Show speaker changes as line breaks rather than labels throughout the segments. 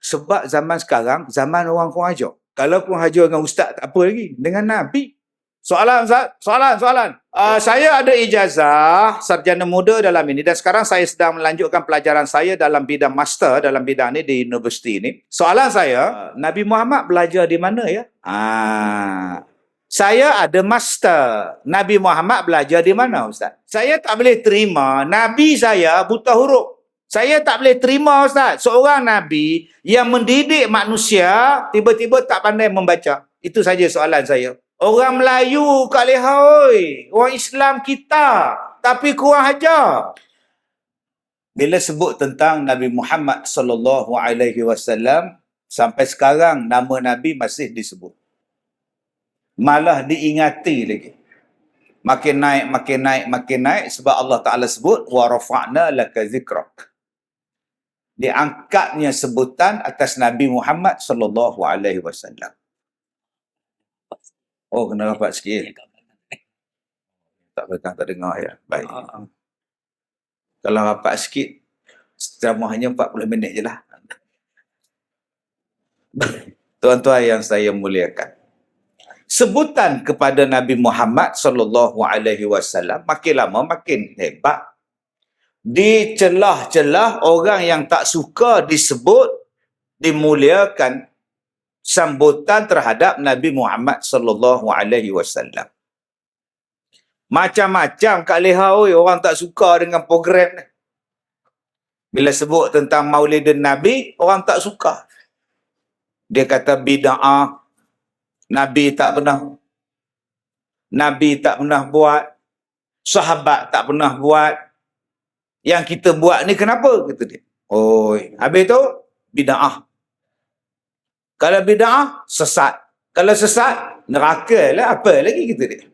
Sebab zaman sekarang, zaman orang kurang ajar. Kalau kurang ajar dengan ustaz, tak apa lagi. Dengan Nabi. Soalan, Ustaz? Soalan. Saya ada ijazah sarjana muda dalam ini dan sekarang saya sedang melanjutkan pelajaran saya dalam bidang master dalam bidang ini di universiti ini. Soalan saya, Nabi Muhammad belajar di mana ya? Saya ada master. Nabi Muhammad belajar di mana, Ustaz? Saya tak boleh terima Nabi saya buta huruf. Saya tak boleh terima, Ustaz, seorang Nabi yang mendidik manusia tiba-tiba tak pandai membaca. Itu saja soalan saya. Orang Melayu Kak Leha, oi. Orang Islam kita. Tapi kurang ajar. Bila sebut tentang Nabi Muhammad sallallahu alaihi wasallam, sampai sekarang nama Nabi masih disebut. Malah diingati lagi. Makin naik sebab Allah Ta'ala sebut wa rafa'na laka zikrak. Diangkatnya sebutan atas Nabi Muhammad sallallahu alaihi wasallam. Oh, kena rapat sikit. Tak dengar ya. Baik. Kalau rapat sikit, ceramah hanya 40 minit je lah. Tuan-tuan yang saya muliakan. Sebutan kepada Nabi Muhammad sallallahu alaihi wasallam makin lama makin hebat. Di celah-celah orang yang tak suka disebut, dimuliakan sambutan terhadap Nabi Muhammad sallallahu alaihi wasallam. Macam-macam Kak Leha, oi, orang tak suka dengan program ni. Bila sebut tentang Maulidin Nabi, orang tak suka. Dia kata bid'ah. Nabi tak pernah buat. Sahabat tak pernah buat. Yang kita buat ni kenapa? Kata dia. Oi, habis tu bid'ah. Kalau bid'ah, sesat. Kalau sesat, neraka lah. Apa lagi kita dia?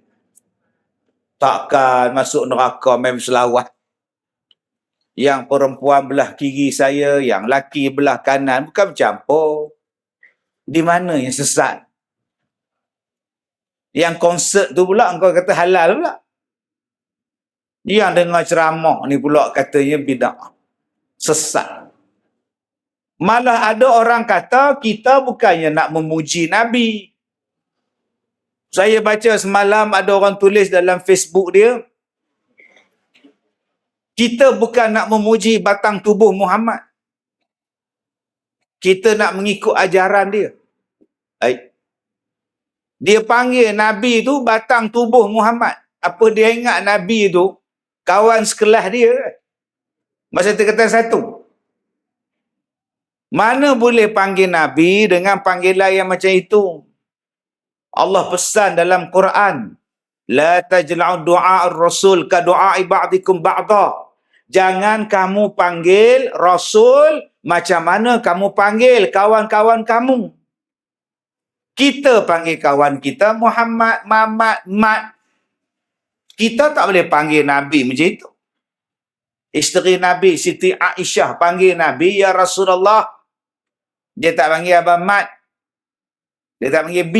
Takkan masuk neraka main selawat. Yang perempuan belah kiri saya, yang laki belah kanan. Bukan bercampur. Di mana yang sesat? Yang konsert tu pula, engkau kata halal pula. Yang dengar ceramah ni pula katanya bid'ah. Sesat. Malah ada orang kata kita bukannya nak memuji Nabi. Saya baca semalam ada orang tulis dalam Facebook dia, kita bukan nak memuji batang tubuh Muhammad. Kita nak mengikut ajaran dia. Baik. Dia panggil Nabi tu batang tubuh Muhammad. Apa dia ingat Nabi tu kawan sekelas dia? Masa tingkatan 1. Mana boleh panggil Nabi dengan panggilan yang macam itu? Allah pesan dalam Quran, la tajla'u du'a ar-rasul ka du'a'i ba'dikum ba'da. Jangan kamu panggil Rasul macam mana kamu panggil kawan-kawan kamu. Kita panggil kawan kita Muhammad, Mamat, Mat. Kita tak boleh panggil Nabi macam itu. Isteri Nabi, Siti Aisyah, panggil Nabi, ya Rasulullah. Dia tak panggil Abang Mat. Dia tak panggil B.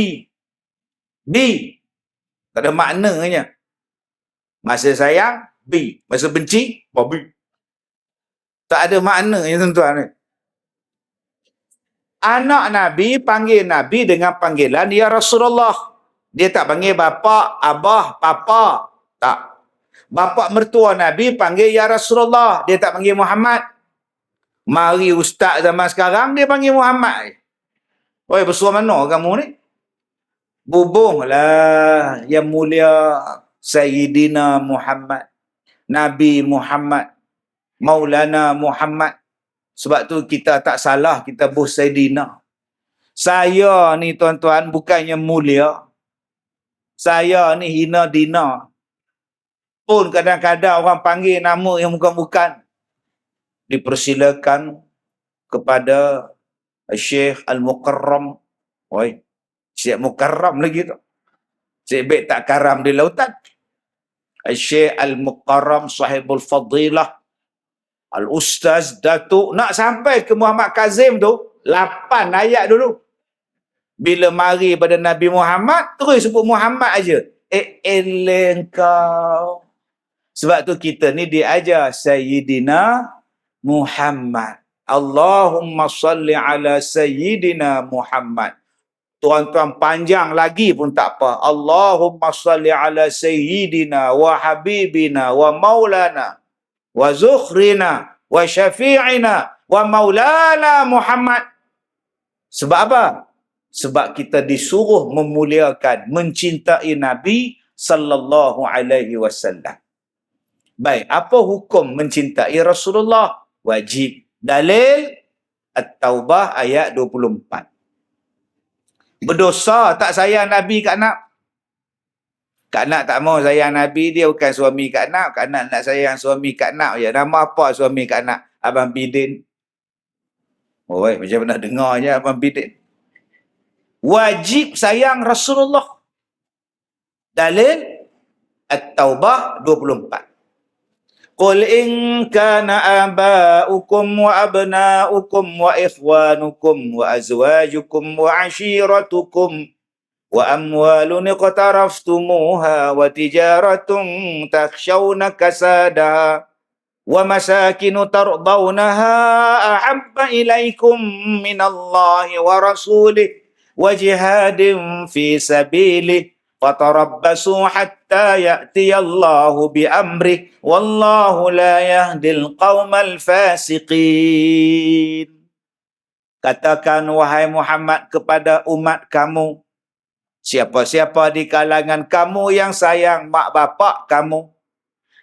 Tak ada maknanya. Masa sayang, B. Masa benci, B. Tak ada maknanya, tuan-tuan. Anak Nabi panggil Nabi dengan panggilan ya Rasulullah. Dia tak panggil bapa, abah, papa. Tak. Bapa mertua Nabi panggil ya Rasulullah. Dia tak panggil Muhammad. Mari ustaz zaman sekarang dia panggil Muhammad. Oi, bersuara mana kamu ni? Bubunglah yang mulia Sayyidina Muhammad, Nabi Muhammad, Maulana Muhammad. Sebab tu kita tak salah kita bos Sayyidina. Saya ni tuan-tuan bukannya mulia. Saya ni hina dina. Pun kadang-kadang orang panggil nama yang bukan-bukan. Dipersilakan kepada Syekh Al-Mukarram. Oi, Syekh Mukarram lagi tu. Syekh Bek tak karam di lautan. Syekh Al-Mukarram sahibul fadilah. Al-Ustaz Datuk. Nak sampai ke Muhammad Kazim tu, 8 ayat dulu. Bila mari pada Nabi Muhammad, terus sebut Muhammad aja. Engkau. Sebab tu kita ni diajar Sayyidina Muhammad. Allahumma salli ala Sayyidina Muhammad. Tuan-tuan panjang lagi pun tak apa. Allahumma salli ala Sayyidina wa Habibina wa Maulana wa Zukhrina wa Syafi'ina wa Maulana Muhammad. Sebab apa? Sebab kita disuruh memuliakan, mencintai Nabi sallallahu alaihi wasallam. Baik, apa hukum mencintai Rasulullah? Wajib. Dalil At-Taubah ayat 24. Berdosa tak sayang Nabi Kak Nak? Kak Nak tak mau sayang Nabi, dia bukan suami Kak Nak. Kak Nak nak sayang suami Kak Nak. Ya, nama apa suami Kak Nak? Abang Bidin. Oh, macam pernah dengar je Abang Bidin. Wajib sayang Rasulullah. Dalil At-Taubah 24. Qul in kana aba'ukum wa abna'ukum wa ikhwanukum wa azwajukum wa ashiratukum wa amwalun iqtaraftumuha wa tijaratun takhshawna kasadaha wa masakinu tardawnaha ahabba ilaikum minallahi wa rasulih wa jihadin fi sabilih fatarabbasu hatta ya'tiyallahu bi'amrih wallahu la yahdil qaumal fasiqin. Katakan wahai Muhammad kepada umat kamu, siapa-siapa di kalangan kamu yang sayang mak bapak kamu,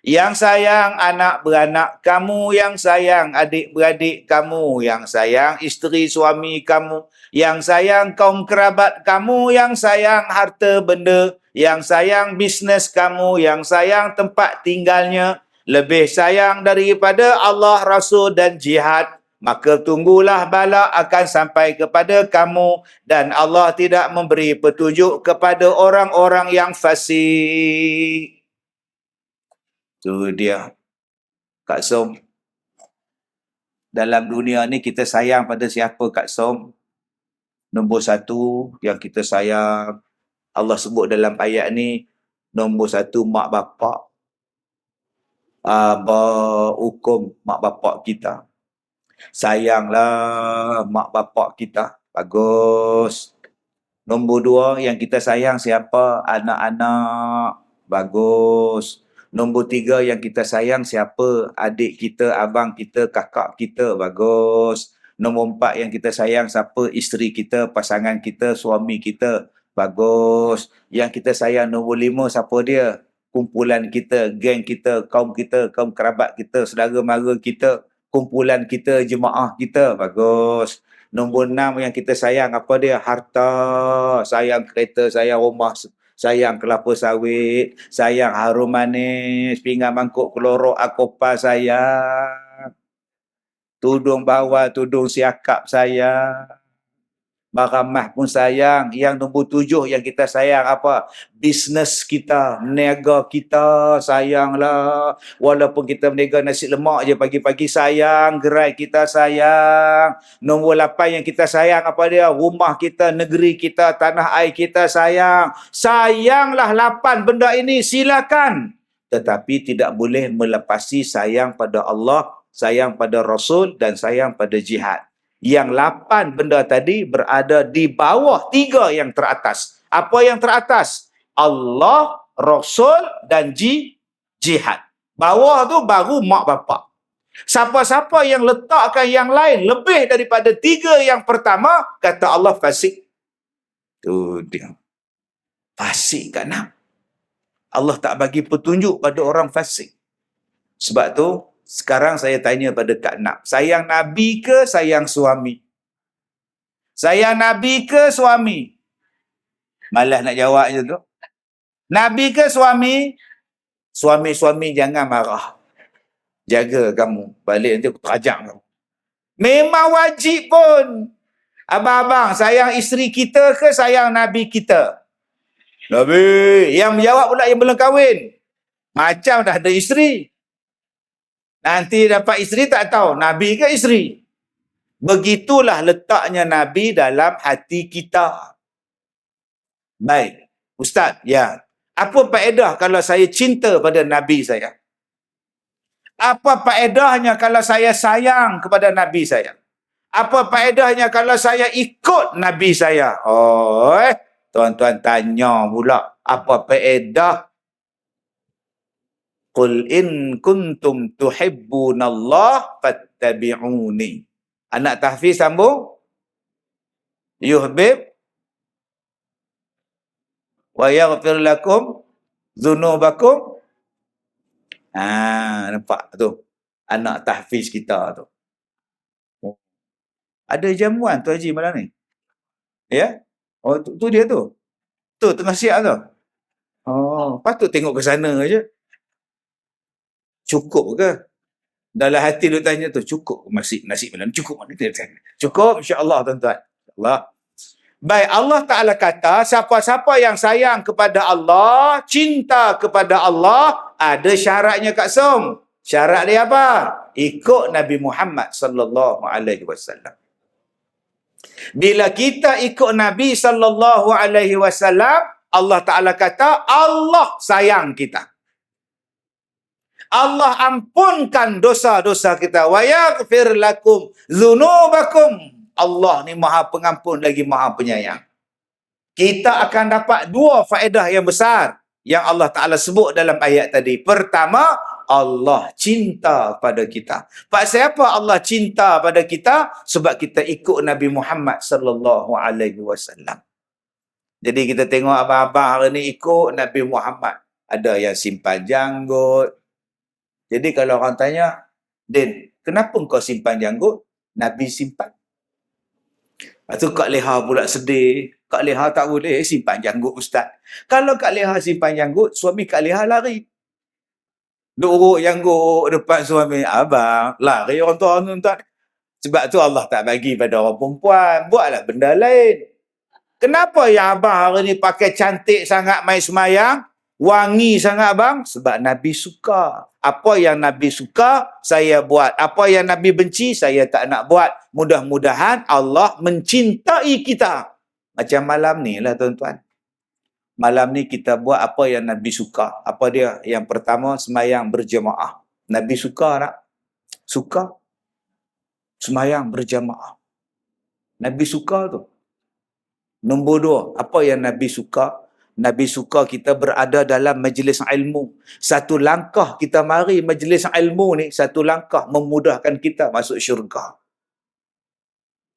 yang sayang anak beranak kamu, yang sayang adik-beradik kamu, yang sayang isteri suami kamu, yang sayang kaum kerabat kamu, yang sayang harta benda, yang sayang bisnes kamu, yang sayang tempat tinggalnya, lebih sayang daripada Allah, Rasul dan jihad, maka tunggulah bala akan sampai kepada kamu dan Allah tidak memberi petunjuk kepada orang-orang yang fasik. Tu dia. Kak Som, dalam dunia ni kita sayang pada siapa Kak Som? Nombor satu yang kita sayang, Allah sebut dalam ayat ni, nombor satu mak bapak. Hukum mak bapak kita. Sayanglah mak bapak kita. Bagus. Nombor dua yang kita sayang siapa? Anak-anak. Bagus. Nombor tiga yang kita sayang siapa? Adik kita, abang kita, kakak kita. Bagus. Nombor empat yang kita sayang siapa? Isteri kita, pasangan kita, suami kita. Bagus. Yang kita sayang nombor lima siapa dia? Kumpulan kita, geng kita, kaum kerabat kita, saudara mara kita, kumpulan kita, jemaah kita. Bagus. Nombor enam yang kita sayang apa dia? Harta. Sayang kereta, sayang rumah, sayang kelapa sawit, sayang harum manis, pinggan mangkuk kelorok, akopa sayang, tudung bawah, tudung siakap sayang, baramah pun sayang. Yang nombor tujuh yang kita sayang apa? Bisnes kita, niaga kita, sayanglah. Walaupun kita berniaga nasi lemak je pagi-pagi, sayang. Gerai kita sayang. Nombor 8 yang kita sayang apa dia? Rumah kita, negeri kita, tanah air kita sayang. Sayanglah 8 benda ini, silakan. Tetapi tidak boleh melepasi sayang pada Allah, sayang pada Rasul dan sayang pada jihad. Yang 8 benda tadi berada di bawah 3 yang teratas. Apa yang teratas? Allah, Rasul dan jihad. Bawah tu baru mak bapak. Siapa-siapa yang letakkan yang lain lebih daripada 3 yang pertama, kata Allah fasik. Tu dia. Fasik kat nak. Allah tak bagi petunjuk pada orang fasik. Sebab tu sekarang saya tanya pada Kak Nak, sayang Nabi ke sayang suami? Sayang Nabi ke suami? Malas nak jawab je tu. Nabi ke suami? Suami-suami jangan marah. Jaga kamu. Balik nanti aku terajak kamu. Memang wajib pun. Abang-abang, sayang isteri kita ke sayang Nabi kita? Nabi. Yang menjawab pula yang belum kahwin. Macam dah ada isteri. Nanti dapat isteri tak tahu, Nabi ke isteri. Begitulah letaknya Nabi dalam hati kita. Baik. Ustaz, ya. Apa faedah kalau saya cinta pada Nabi saya? Apa faedahnya kalau saya sayang kepada Nabi saya? Apa faedahnya kalau saya ikut Nabi saya? Oh, tuan-tuan tanya pula, apa faedah? Qul in kuntum tuhibbunallah fattabi'uni. Anak tahfiz sambung. Yuhbib wa yaghfir lakum dzunubakum. Nampak tu. Anak tahfiz kita tu. Ada jamuan tu Haji malam ni? Ya? Oh, tu dia tu. Tu tengah siap tu. Oh, patut tengok ke sana je. Cukup ke? Dalam hati dia tanya tu, cukup nasi malam ni? Cukup mana? Cukup, insya-Allah tuan-tuan. Allah. Baik, Allah Ta'ala kata, siapa-siapa yang sayang kepada Allah, cinta kepada Allah, ada syaratnya Kak Som. Syarat dia apa? Ikut Nabi Muhammad sallallahu alaihi wasallam. Bila kita ikut Nabi sallallahu alaihi wasallam, Allah Ta'ala kata, Allah sayang kita. Allah ampunkan dosa-dosa kita. Wa yaghfir lakum dzunubakum. Allah ni Maha Pengampun lagi Maha Penyayang. Kita akan dapat dua faedah yang besar yang Allah Ta'ala sebut dalam ayat tadi. Pertama, Allah cinta pada kita. Pasal apa Allah cinta pada kita? Sebab kita ikut Nabi Muhammad sallallahu alaihi wasallam. Jadi kita tengok abang-abang hari ni ikut Nabi Muhammad. Ada yang simpan janggut. Jadi kalau orang tanya, Din, kenapa kau simpan janggut? Nabi simpan. Lepas tu Kak Leha pula sedih. Kak Leha tak boleh simpan janggut Ustaz. Kalau Kak Leha simpan janggut, suami Kak Leha lari. Duk urut janggut depan suami. Abang, lari orang tuan-tuan. Sebab tu Allah tak bagi pada orang perempuan. Buatlah benda lain. Kenapa yang abang hari ni pakai cantik sangat main semayang? Wangi sangat abang? Sebab Nabi suka. Apa yang Nabi suka, saya buat. Apa yang Nabi benci, saya tak nak buat. Mudah-mudahan Allah mencintai kita. Macam malam ni lah tuan-tuan. Malam ni kita buat apa yang Nabi suka. Apa dia? Yang pertama, semayang berjemaah. Nabi suka tak? Suka. Semayang berjemaah. Nabi suka tu. Nombor dua, apa yang Nabi suka? Nabi suka kita berada dalam majlis ilmu. Satu langkah kita mari majlis ilmu ni, satu langkah memudahkan kita masuk syurga.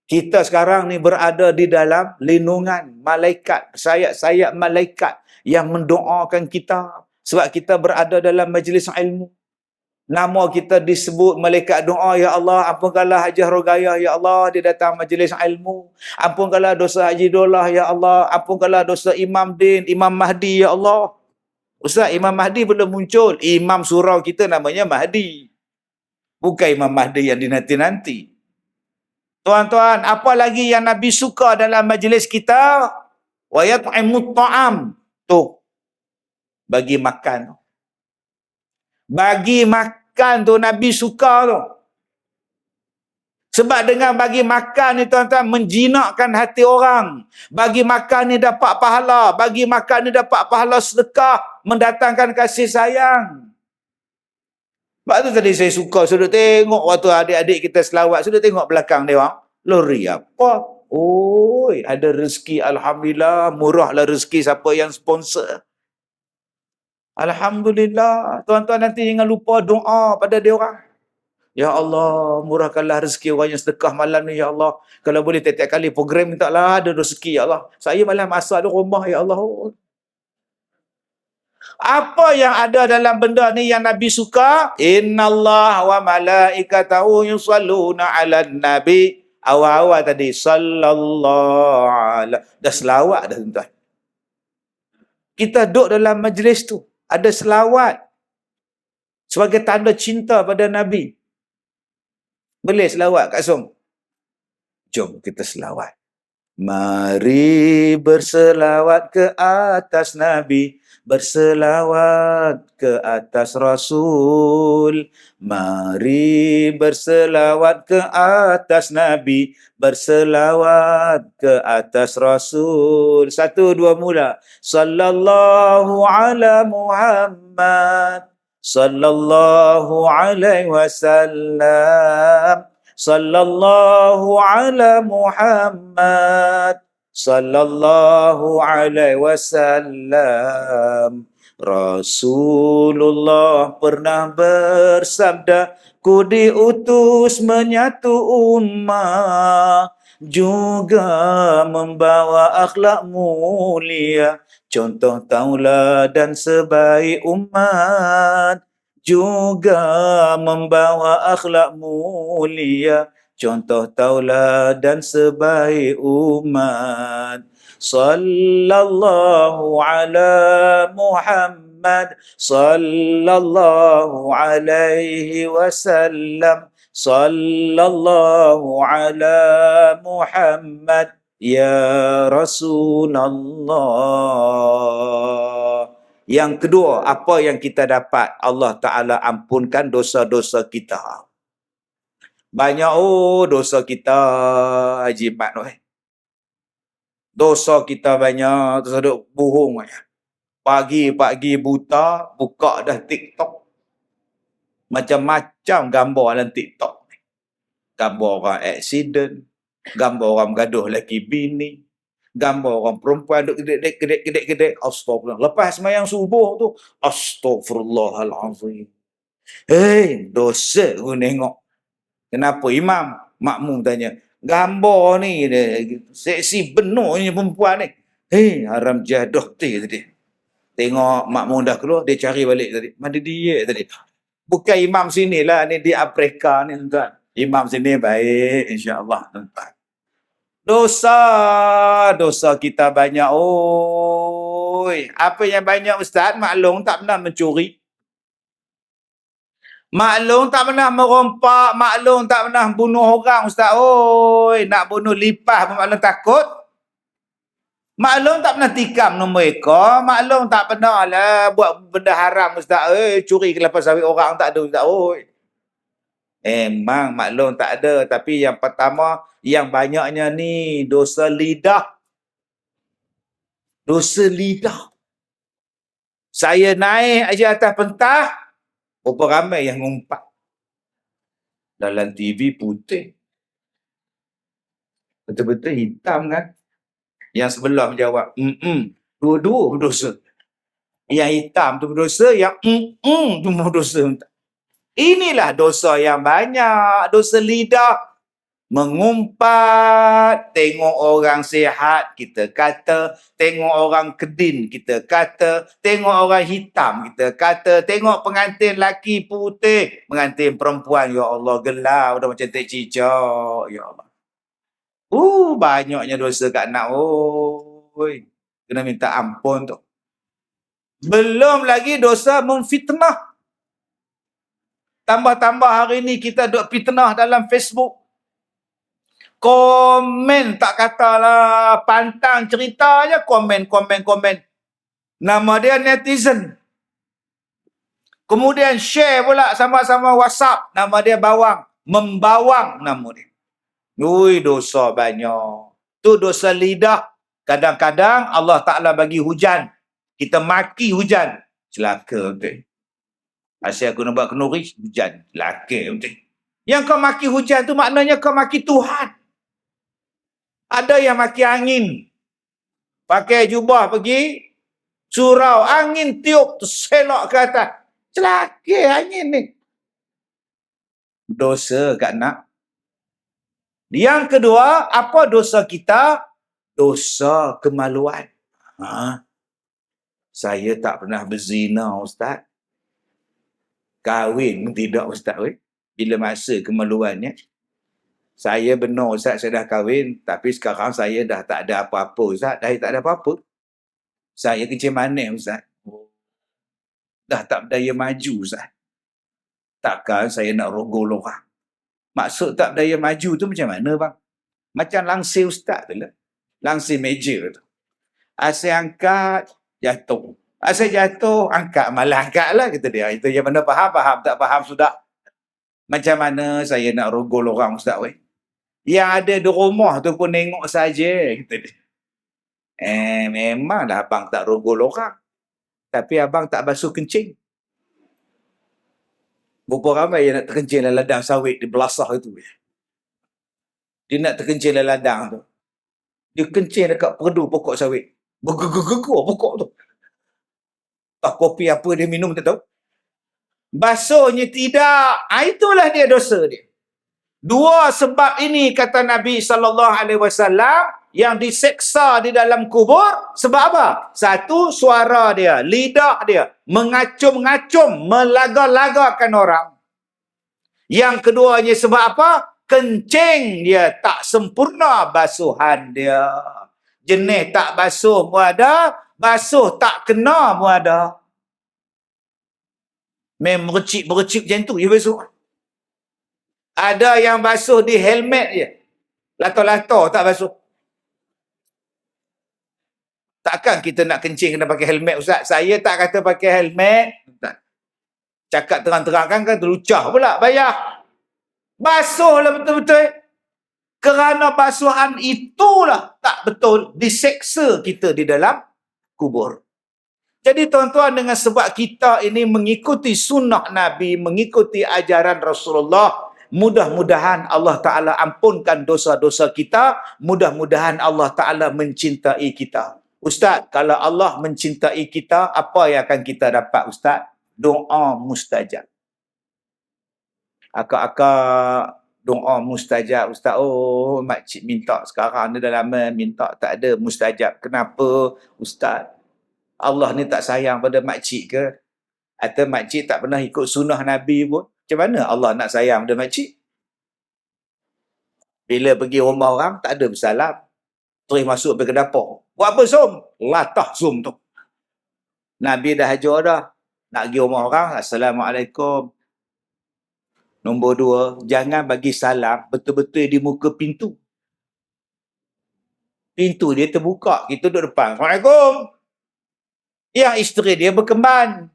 Kita sekarang ni berada di dalam lindungan malaikat, sayap-sayap malaikat yang mendoakan kita. Sebab kita berada dalam majlis ilmu. Nama kita disebut malaikat doa, ya Allah, ampunkanlah Hajah Rogayah, ya Allah, dia datang majlis ilmu. Ampunkanlah dosa Haji Dolah, ya Allah. Ampunkanlah dosa Imam Din, Imam Mahdi, ya Allah. Ustaz, Imam Mahdi belum muncul. Imam surau kita namanya Mahdi. Bukan Imam Mahdi yang dinanti-nanti. Tuan-tuan, apa lagi yang Nabi suka dalam majlis kita? Wa yat'imut ta'am. Tu. Bagi makan. Bagi makan tu Nabi suka tu. Sebab dengan bagi makan ni tuan-tuan menjinakkan hati orang. Bagi makan ni dapat pahala. Bagi makan ni dapat pahala sedekah. Mendatangkan kasih sayang. Sebab tu tadi saya suka sudut tengok waktu adik-adik kita selawat. Sudut tengok belakang dia orang. Lori apa? Oi, ada rezeki. Alhamdulillah. Murahlah rezeki siapa yang sponsor. Alhamdulillah. Tuan-tuan nanti jangan lupa doa pada dia orang. Ya Allah, murahkanlah rezeki orang yang sedekah malam ni, ya Allah. Kalau boleh tiap-tiap kali program mintalah ada rezeki, ya Allah. Saya malam asal di rumah, ya Allah. Apa yang ada dalam benda ni yang Nabi suka? Innallaha wa malaikatahu yusalluna 'alan nabi. Awal-awal tadi sallallahu alaihi. Dah selawat dah tuan-tuan. Kita duduk dalam majlis tu. Ada selawat sebagai tanda cinta pada Nabi. Boleh selawat Kak Som? Jom kita selawat. Mari berselawat ke atas Nabi, berselawat ke atas Rasul. Mari berselawat ke atas Nabi, berselawat ke atas Rasul. Satu, dua, mula. Sallallahu ala Muhammad, sallallahu alaihi wasallam, sallallahu ala Muhammad, sallallahu alaihi wasallam. Rasulullah pernah bersabda, ku diutus menyatu ummah, juga membawa akhlak mulia, contoh tauladan sebaik umat, juga membawa akhlak mulia, contoh tauladan sebaik umat. Sallallahu ala Muhammad, sallallahu alaihi wasallam, sallallahu ala Muhammad ya Rasulullah. Yang kedua, apa yang kita dapat? Allah Ta'ala ampunkan dosa-dosa kita. Banyak dosa kita, Haji Mat. Dosa kita banyak, terus duk bohong. Pagi-pagi buta, buka dah TikTok. Macam-macam gambar dalam TikTok. Gambar orang aksiden, gambar orang bergaduh laki bini, gambar orang perempuan duk gedek-gedek. Astagfirullah. Lepas sembahyang subuh tu, astagfirullahalazim. Dosa aku tengok. Kenapa imam? Makmum tanya, gambar ni seksi penuhnya perempuan ni. Haram jadah tadi. Tengok makmum dah keluar, dia cari balik tadi. Mana dia tadi? Bukan imam sini lah, ni di Afrika ni tuan. Imam sini baik, insya-Allah tuan. Dosa kita banyak. Apa yang banyak Ustaz? Maklum tak pernah mencuri. Maklum tak pernah merompak, maklum tak pernah bunuh orang Ustaz. Nak bunuh lipas pun maklum takut. Maklum tak pernah tikam nombor ekor, maklum tak pernah lah buat benda haram Ustaz. Curi kelapa sawit orang tak ada Ustaz. Memang maklum tak ada, tapi yang pertama, yang banyaknya ni dosa lidah. Dosa lidah. Saya naik aja atas pentas, berapa ramai yang ngumpat. Dalam TV putih. Betul-betul hitam kan? Yang sebelah menjawab, dua-dua berdosa. Yang hitam tu berdosa, yang tu berdosa. Inilah dosa yang banyak. Dosa lidah. Mengumpat, tengok orang sihat, kita kata. Tengok orang kedin, kita kata. Tengok orang hitam, kita kata. Tengok pengantin laki putih, pengantin perempuan, ya Allah, gelap, dah macam tak cicak, ya Allah. Banyaknya dosa kat nak. Kena minta ampun tu. Belum lagi dosa memfitnah. Tambah-tambah hari ni kita duk fitnah dalam Facebook. Komen tak katalah, pantang cerita je, komen. Nama dia netizen. Kemudian share pula sama-sama WhatsApp, nama dia bawang. Membawang nama dia. Dosa banyak. Tu dosa lidah. Kadang-kadang Allah Ta'ala bagi hujan. Kita maki hujan. Celaka betul. Asyik aku nampak kenuri, hujan. Celaka betul. Yang kau maki hujan tu maknanya kau maki Tuhan. Ada yang maki angin. Pakai jubah pergi, surau, angin tiup, terselok ke atas. Celaka angin ni. Dosa kat nak. Yang kedua, apa dosa kita? Dosa kemaluan. Saya tak pernah berzina, Ustaz. Kahwin tidak, Ustaz. Bila masa kemaluannya. Saya benar, Ustaz, saya dah kahwin. Tapi sekarang saya dah tak ada apa-apa, Ustaz. Dah tak ada apa-apa. Saya kencing manis, Ustaz. Dah tak berdaya maju, Ustaz. Takkan saya nak rogol orang. Maksud tak berdaya maju tu macam mana, bang? Macam langsir Ustaz tu lah. Langsir meja tu. Asyik angkat, jatuh. Asyik jatuh, angkat. Malah angkat lah, kata dia. Itu yang mana faham, tak faham sudah. Macam mana saya nak rogol orang, Ustaz, Yang ada di rumah tu pun tengok saja, kata dia. Memanglah abang tak rogol orang. Tapi abang tak basuh kencing. Berapa ramai yang nak terkencing dalam ladang sawit di belasah itu. Dia nak terkencing dalam ladang tu. Dia kencing dekat perdu pokok sawit. Bergegur-gegur pokok tu. Tak kopi apa dia minum tak tahu. Basuhnya tidak. Itulah dia dosa dia. Dua sebab ini kata Nabi SAW yang diseksa di dalam kubur. Sebab apa? Satu, suara dia, lidah dia mengacum-ngacum, melaga-lagakan orang. Yang keduanya sebab apa? Kencing dia tak sempurna basuhan dia. Jenis tak basuh pun ada, basuh tak kena pun ada. Memang bercik-bercik macam tu dia basuh. Ada yang basuh di helmet je. Lato-lato tak basuh. Takkan kita nak kencing kena pakai helmet, Ustaz? Saya tak kata pakai helmet. Tak. Cakap terang-terang kan terlucah pula bayar. Basuhlah betul-betul. Kerana basuhan itulah tak betul diseksa kita di dalam kubur. Jadi tuan-tuan, dengan sebab kita ini mengikuti sunnah Nabi, mengikuti ajaran Rasulullah, mudah-mudahan Allah Ta'ala ampunkan dosa-dosa kita. Mudah-mudahan Allah Ta'ala mencintai kita. Ustaz, kalau Allah mencintai kita, apa yang akan kita dapat, Ustaz? Doa mustajab. Akak-akak doa mustajab, Ustaz. Oh, makcik minta sekarang ni dah lama minta, tak ada mustajab. Kenapa, Ustaz? Allah ni tak sayang pada makcik ke? Atau makcik tak pernah ikut sunnah Nabi pun? Macam mana Allah nak sayang pada makcik? Bila pergi rumah orang, tak ada bersalam. Terus masuk pergi ke dapur. Buat apa, Som? Latah Som tu. Nabi dah ajar dah. Nak pergi rumah orang, Assalamualaikum. Nombor dua, jangan bagi salam betul-betul di muka pintu. Pintu dia terbuka, kita duduk depan. Assalamualaikum. Yang isteri dia berkemban.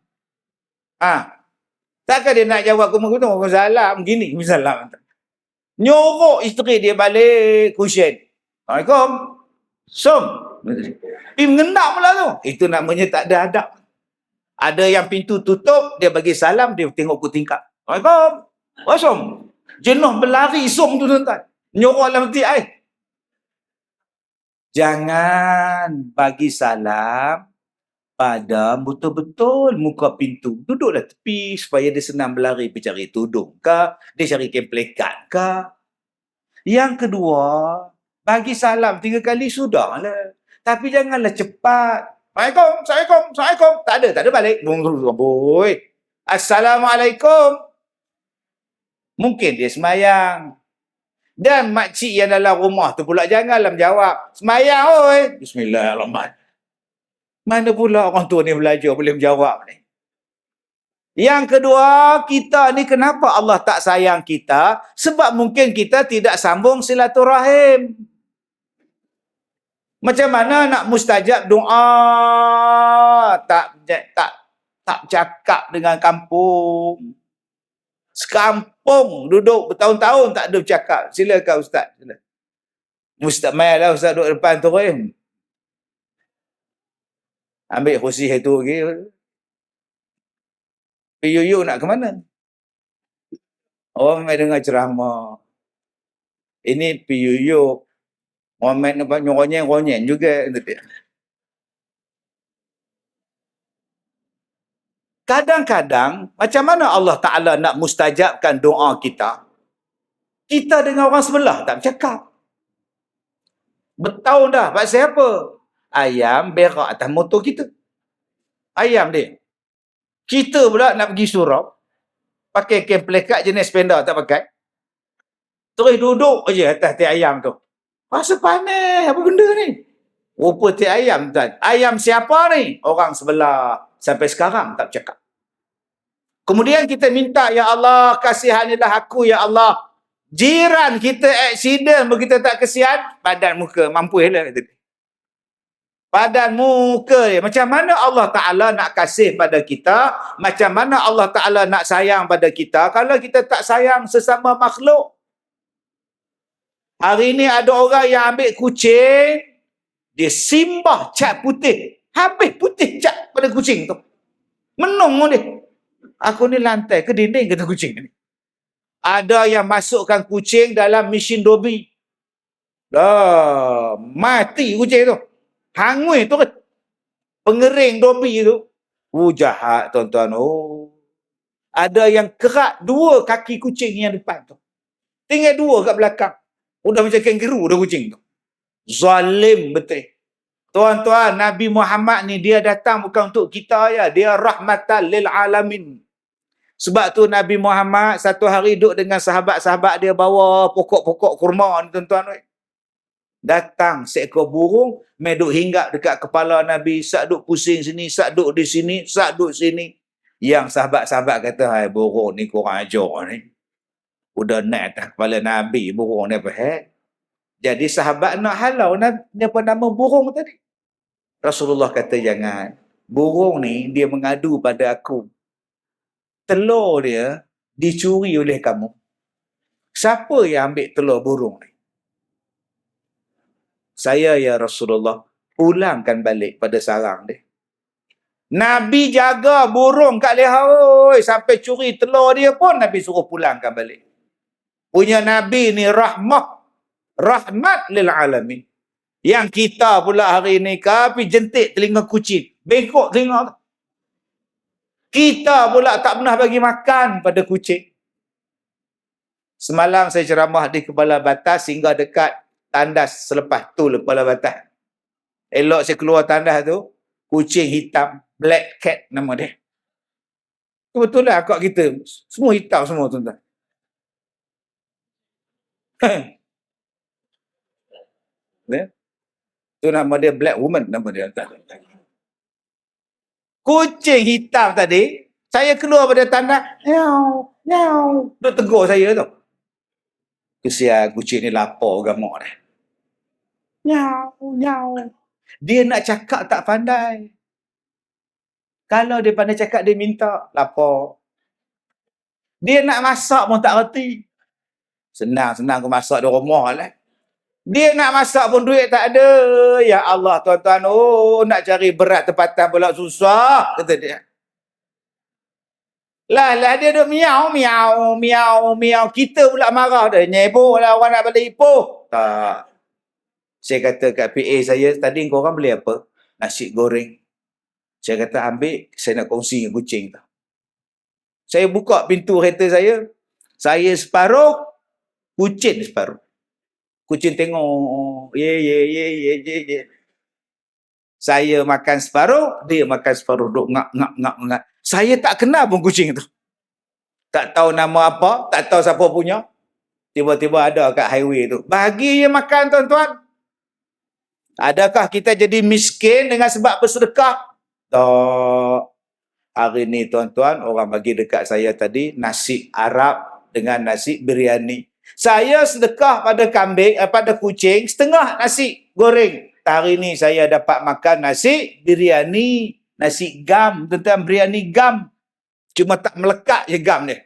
Takkan dia nak jawab kumur-kumur, salam, gini, salam. Nyorok isteri dia balik kusyen. Assalamualaikum. Som. Mengendak pula tu. Itu namanya tak ada adab. Ada yang pintu tutup, dia bagi salam, dia tengok ke tingkap. Assalamualaikum. Som. Jenuh berlari som tu tuan-tuan. Nyorok dalam peti air. Jangan bagi salam pada betul-betul muka pintu. Duduklah tepi supaya dia senang berlari pergi cari tudung ke, dia cari kemplekat ke. Yang kedua, bagi salam 3 kali sudahlah. Tapi janganlah cepat. Assalamualaikum. Tak ada balik. Boy. Assalamualaikum. Mungkin dia semayang. Dan makcik yang dalam rumah tu pula janganlah menjawab. Semayang, oi. Bismillahirrahmanirrahim. Mana pula orang tua ni belajar boleh menjawab ni? Yang kedua, kita ni kenapa Allah tak sayang kita? Sebab mungkin kita tidak sambung silaturahim. Macam mana nak mustajab doa? Tak cakap dengan kampung. Sekampung duduk bertahun-tahun tak ada bercakap. Silakan Ustaz. Ustaz mai lah, Ustaz duduk depan tu. Ambil kursi itu lagi. PUU nak ke mana? Orang main dengar ceramah. Ini PUU. Orang main nyonyeng juga. Kadang-kadang, macam mana Allah Ta'ala nak mustajabkan doa kita? Kita dengan orang sebelah tak bercakap. Bertahun dah. Pasal apa? Ayam berak atas motor kita. Ayam dia. Kita pula nak pergi surau. Pakai kemplekat jenis sepeda tak pakai. Terus duduk je atas tiap ayam tu. Rasa panas. Apa benda ni? Rupa tiap ayam tuan. Ayam siapa ni? Orang sebelah. Sampai sekarang tak bercakap. Kemudian kita minta, ya Allah, kasihanilah aku, ya Allah. Jiran kita aksiden begitu tak kesian. Padan muka. Mampu lah. Padan muka dia. Macam mana Allah Ta'ala nak kasih pada kita? Macam mana Allah Ta'ala nak sayang pada kita? Kalau kita tak sayang sesama makhluk. Hari ini ada orang yang ambil kucing, dia simbah cat putih. Habis putih cat pada kucing tu. Menung dia. Aku ni lantai ke dinding kata kucing ni. Ada yang masukkan kucing dalam mesin Dolby. Dah, mati kucing tu. Hangui tu kan. Pengering Dolby tu. Jahat tuan-tuan. Ada yang kerak 2 kaki kucing yang depan tu. Tinggal 2 kat belakang. Udah macam kangaroo dah kucing tu. Zalim betul. Tuan-tuan, Nabi Muhammad ni dia datang bukan untuk kita ya. Dia rahmatan lil alamin. Sebab tu Nabi Muhammad satu hari duduk dengan sahabat-sahabat dia bawa pokok-pokok kurma ni tuan-tuan. Datang seekor burung, meduk hinggap dekat kepala Nabi, sak duk pusing sini, sak duk di sini, sak duk sini. Yang sahabat-sahabat kata, hai burung ni kurang ajar ni. Udah naik atas kepala Nabi, burung ni apa? Jadi sahabat nak halau apa nama burung tadi. Rasulullah kata jangan. Burung ni dia mengadu pada aku. Telur dia dicuri oleh kamu. Siapa yang ambil telur burung ni? Saya ya Rasulullah, pulangkan balik pada sarang dia. Nabi jaga burung kat leher, sampai curi telur dia pun Nabi suruh pulangkan balik. Punya Nabi ni rahmat lil alamin. Yang kita pula hari ni kapi jentik telinga kucing, bengkok telinga. Kita pula tak pernah bagi makan pada kucing. Semalam saya ceramah di Kepala Batas hingga dekat tandas selepas tu Kepala Batas. Elok saya keluar tandas tu, kucing hitam, black cat nama dia. Kebetulan kat kita semua hitam semua tuan-tuan. Tu nama dia black woman nama dia. Kucing hitam tadi, saya keluar pada tandas, nyau, nyau. Dia tegur saya tu. Kesian kucing ni lapar gamak dah. Nyau, nyau. Dia nak cakap tak pandai. Kalau dia pandai cakap, dia minta lapar. Dia nak masak pun tak reti. Senang-senang aku masak di rumah lah. Dia nak masak pun duit tak ada. Ya Allah tuan-tuan, nak cari berat tempatan pula susah, kata dia. Lah dia duk miau, miau, miau, miau. Kita pula marah dah. Nyebuk lah orang nak balik ipoh. Tak. Saya kata kat PA saya, tadi korang beli apa? Nasi goreng. Saya kata ambil, saya nak kongsi dengan kucing tu. Saya buka pintu kereta saya. Saya separuh, kucing separuh. Kucing tengok, ye. Saya makan separuh, dia makan separuh, duk ngak. Saya tak kenal pun kucing tu. Tak tahu nama apa, tak tahu siapa punya. Tiba-tiba ada kat highway tu. Bagi je makan tuan-tuan. Adakah kita jadi miskin dengan sebab bersedekah? Tak. Hari ni tuan-tuan, orang bagi dekat saya tadi nasi Arab dengan nasi biryani. Saya sedekah pada kambing, pada kucing, setengah nasi goreng. Hari ni saya dapat makan nasi biryani, nasi gam, tentang biryani gam. Cuma tak melekat je gam dia.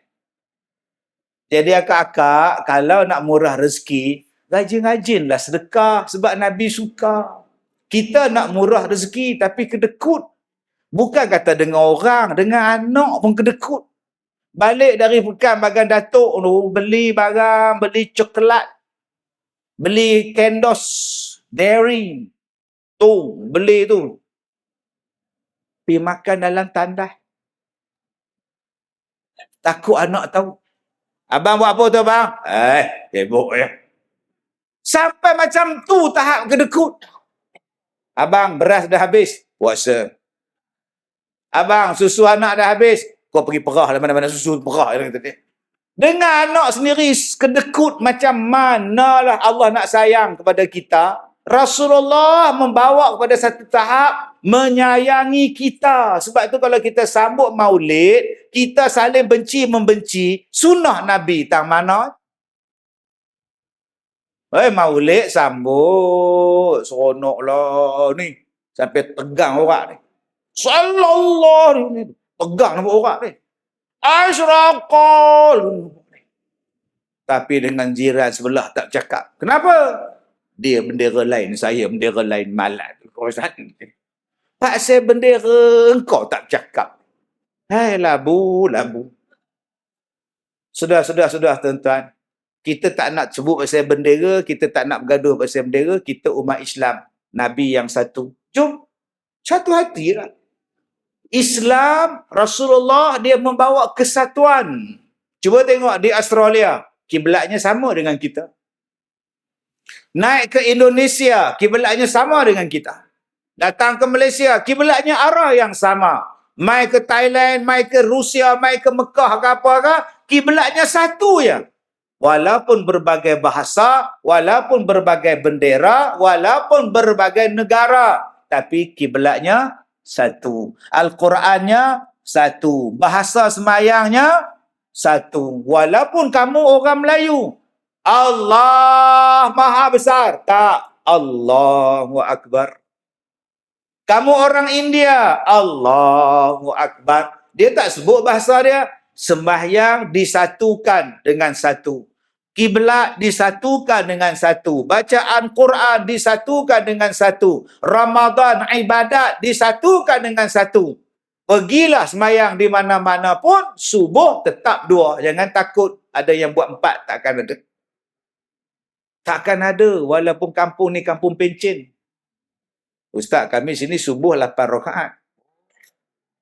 Jadi akak-akak, kalau nak murah rezeki, rajin-rajinlah sedekah sebab Nabi suka. Kita nak murah rezeki tapi kedekut. Bukan kata dengan orang, dengan anak pun kedekut. Balik dari pekan bagan datuk tu, beli barang, beli coklat, beli kendos, dairy, tu, beli tu. Pergi makan dalam tandas. Takut anak tahu. Abang buat apa tu abang? Sibuk ya. Sampai macam tu tahap kedekut. Abang, beras dah habis. Puasa. Abang, susu anak dah habis. Kau pergi perah lah mana-mana susu perah. Dengan anak sendiri kedekut macam manalah Allah nak sayang kepada kita. Rasulullah membawa kepada satu tahap menyayangi kita. Sebab tu kalau kita sambut maulid, kita saling benci membenci. Sunnah Nabi tang mana? Maulid sambut. Seronok lah ni. Sampai tegang orang ni. Sallallahu alaihi. Tegang nampak orang ni. Asyraqal. Tapi dengan jiran sebelah tak cakap. Kenapa? Dia bendera lain, saya bendera lain malat. Pak saya bendera, engkau tak cakap. Hai, labu. Sudah, tuan-tuan. Kita tak nak sebut pasal bendera, kita tak nak bergaduh pasal bendera, kita umat Islam. Nabi yang satu. Jom, satu hati lah. Islam, Rasulullah, dia membawa kesatuan. Cuba tengok di Australia, kiblatnya sama dengan kita. Naik ke Indonesia, kiblatnya sama dengan kita. Datang ke Malaysia, kiblatnya arah yang sama. Mai ke Thailand, mai ke Rusia, mai ke Mekah ke apa-apa, kiblatnya satu ya. Walaupun berbagai bahasa, walaupun berbagai bendera, walaupun berbagai negara, tapi kiblatnya satu. Al-Qurannya satu. Bahasa semayangnya satu. Walaupun kamu orang Melayu, Allah Maha Besar. Tak. Allahu Akbar. Kamu orang India, Allahu Akbar. Dia tak sebut bahasa dia. Sembahyang disatukan dengan satu. Kiblat disatukan dengan satu. Bacaan Quran disatukan dengan satu. Ramadan, ibadat disatukan dengan satu. Pergilah sembahyang di mana-mana pun, subuh tetap dua. Jangan takut ada yang buat empat, takkan ada. Takkan ada, walaupun kampung ni kampung pencen. Ustaz, kami sini subuh 8 rakaat.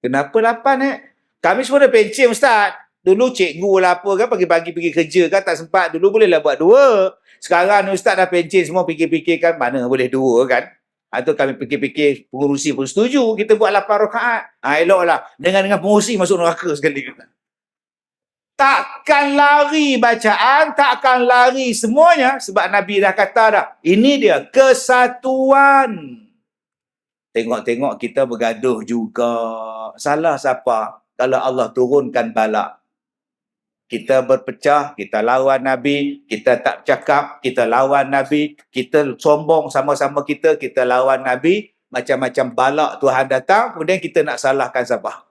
Kenapa 8 Kami semua dah pencen, Ustaz. Dulu cikgu lah apa kan, pagi-pagi pergi kerja kan, tak sempat. Dulu bolehlah buat 2. Sekarang ni Ustaz dah pencen semua, fikir-fikir kan, mana boleh 2 kan. Atau kami fikir-fikir, pengurusi pun setuju, kita buat 8 rakaat. Eloklah. Dengan pengurusi masuk neraka sekali. Takkan lari bacaan, takkan lari semuanya. Sebab Nabi dah kata dah. Ini dia, kesatuan. Tengok-tengok kita bergaduh juga. Salah siapa? Kalau Allah turunkan bala. Kita berpecah, kita lawan Nabi. Kita tak cakap, kita lawan Nabi. Kita sombong sama-sama kita lawan Nabi. Macam-macam bala Tuhan datang, kemudian kita nak salahkan siapa?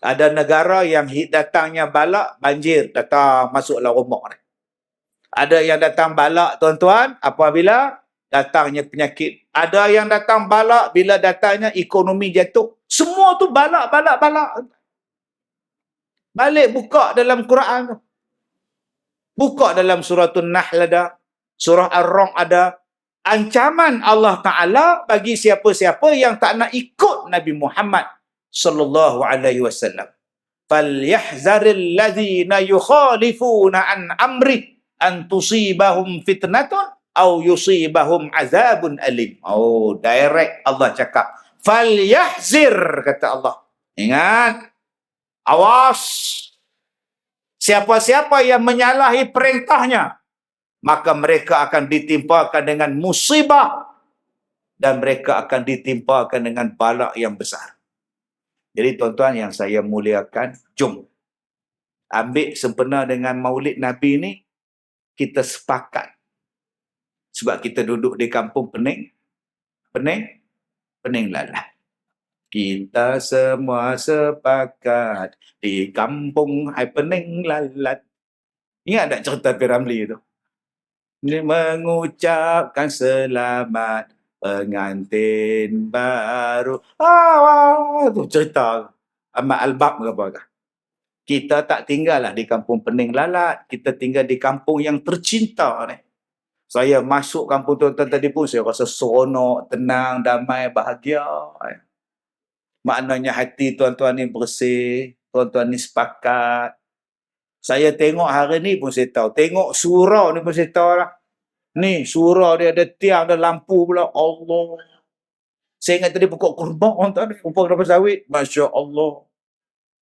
Ada negara yang datangnya bala, banjir datang masuklah rumah. Ada yang datang bala, tuan-tuan, apabila datangnya penyakit. Ada yang datang balak bila datangnya ekonomi jatuh. Semua tu balak. Balik buka dalam Quran. Buka dalam surah An-Nahl ada. Surah Ar-Rum ada. Ancaman Allah Ta'ala bagi siapa-siapa yang tak nak ikut Nabi Muhammad sallallahu alaihi wasallam. Falyahzaril ladzina yukhalifuna an amri an tusibahum fitnatun au yusibahum azabun alim. Oh, direct Allah cakap. Falyahzir, kata Allah. Ingat. Awas. Siapa-siapa yang menyalahi perintahnya, maka mereka akan ditimpakan dengan musibah dan mereka akan ditimpakan dengan bala yang besar. Jadi tuan-tuan yang saya muliakan, jom ambil sempena dengan Maulid Nabi ni, kita sepakat. Sebab kita duduk di kampung pening lalat. Kita semua sepakat di kampung pening lalat. Ingat tak cerita P. Ramlee tu? Dia mengucapkan selamat pengantin baru. Tu cerita Ahmad Al-Bab ke apa? Kita tak tinggal lah di kampung pening lalat. Kita tinggal di kampung yang tercinta ni. Saya masuk kampung tuan-tuan tadi pun, saya rasa seronok, tenang, damai, bahagia. Maknanya hati tuan-tuan ni bersih, tuan-tuan ni sepakat. Saya tengok hari ni pun saya tahu. Tengok surau ni pun saya tahu lah. Ni, surau dia ada tiang, ada lampu pula. Allah. Saya ingat tadi pokok kurma, tuan-tuan. Rupa kelapa sawit. Masya Allah.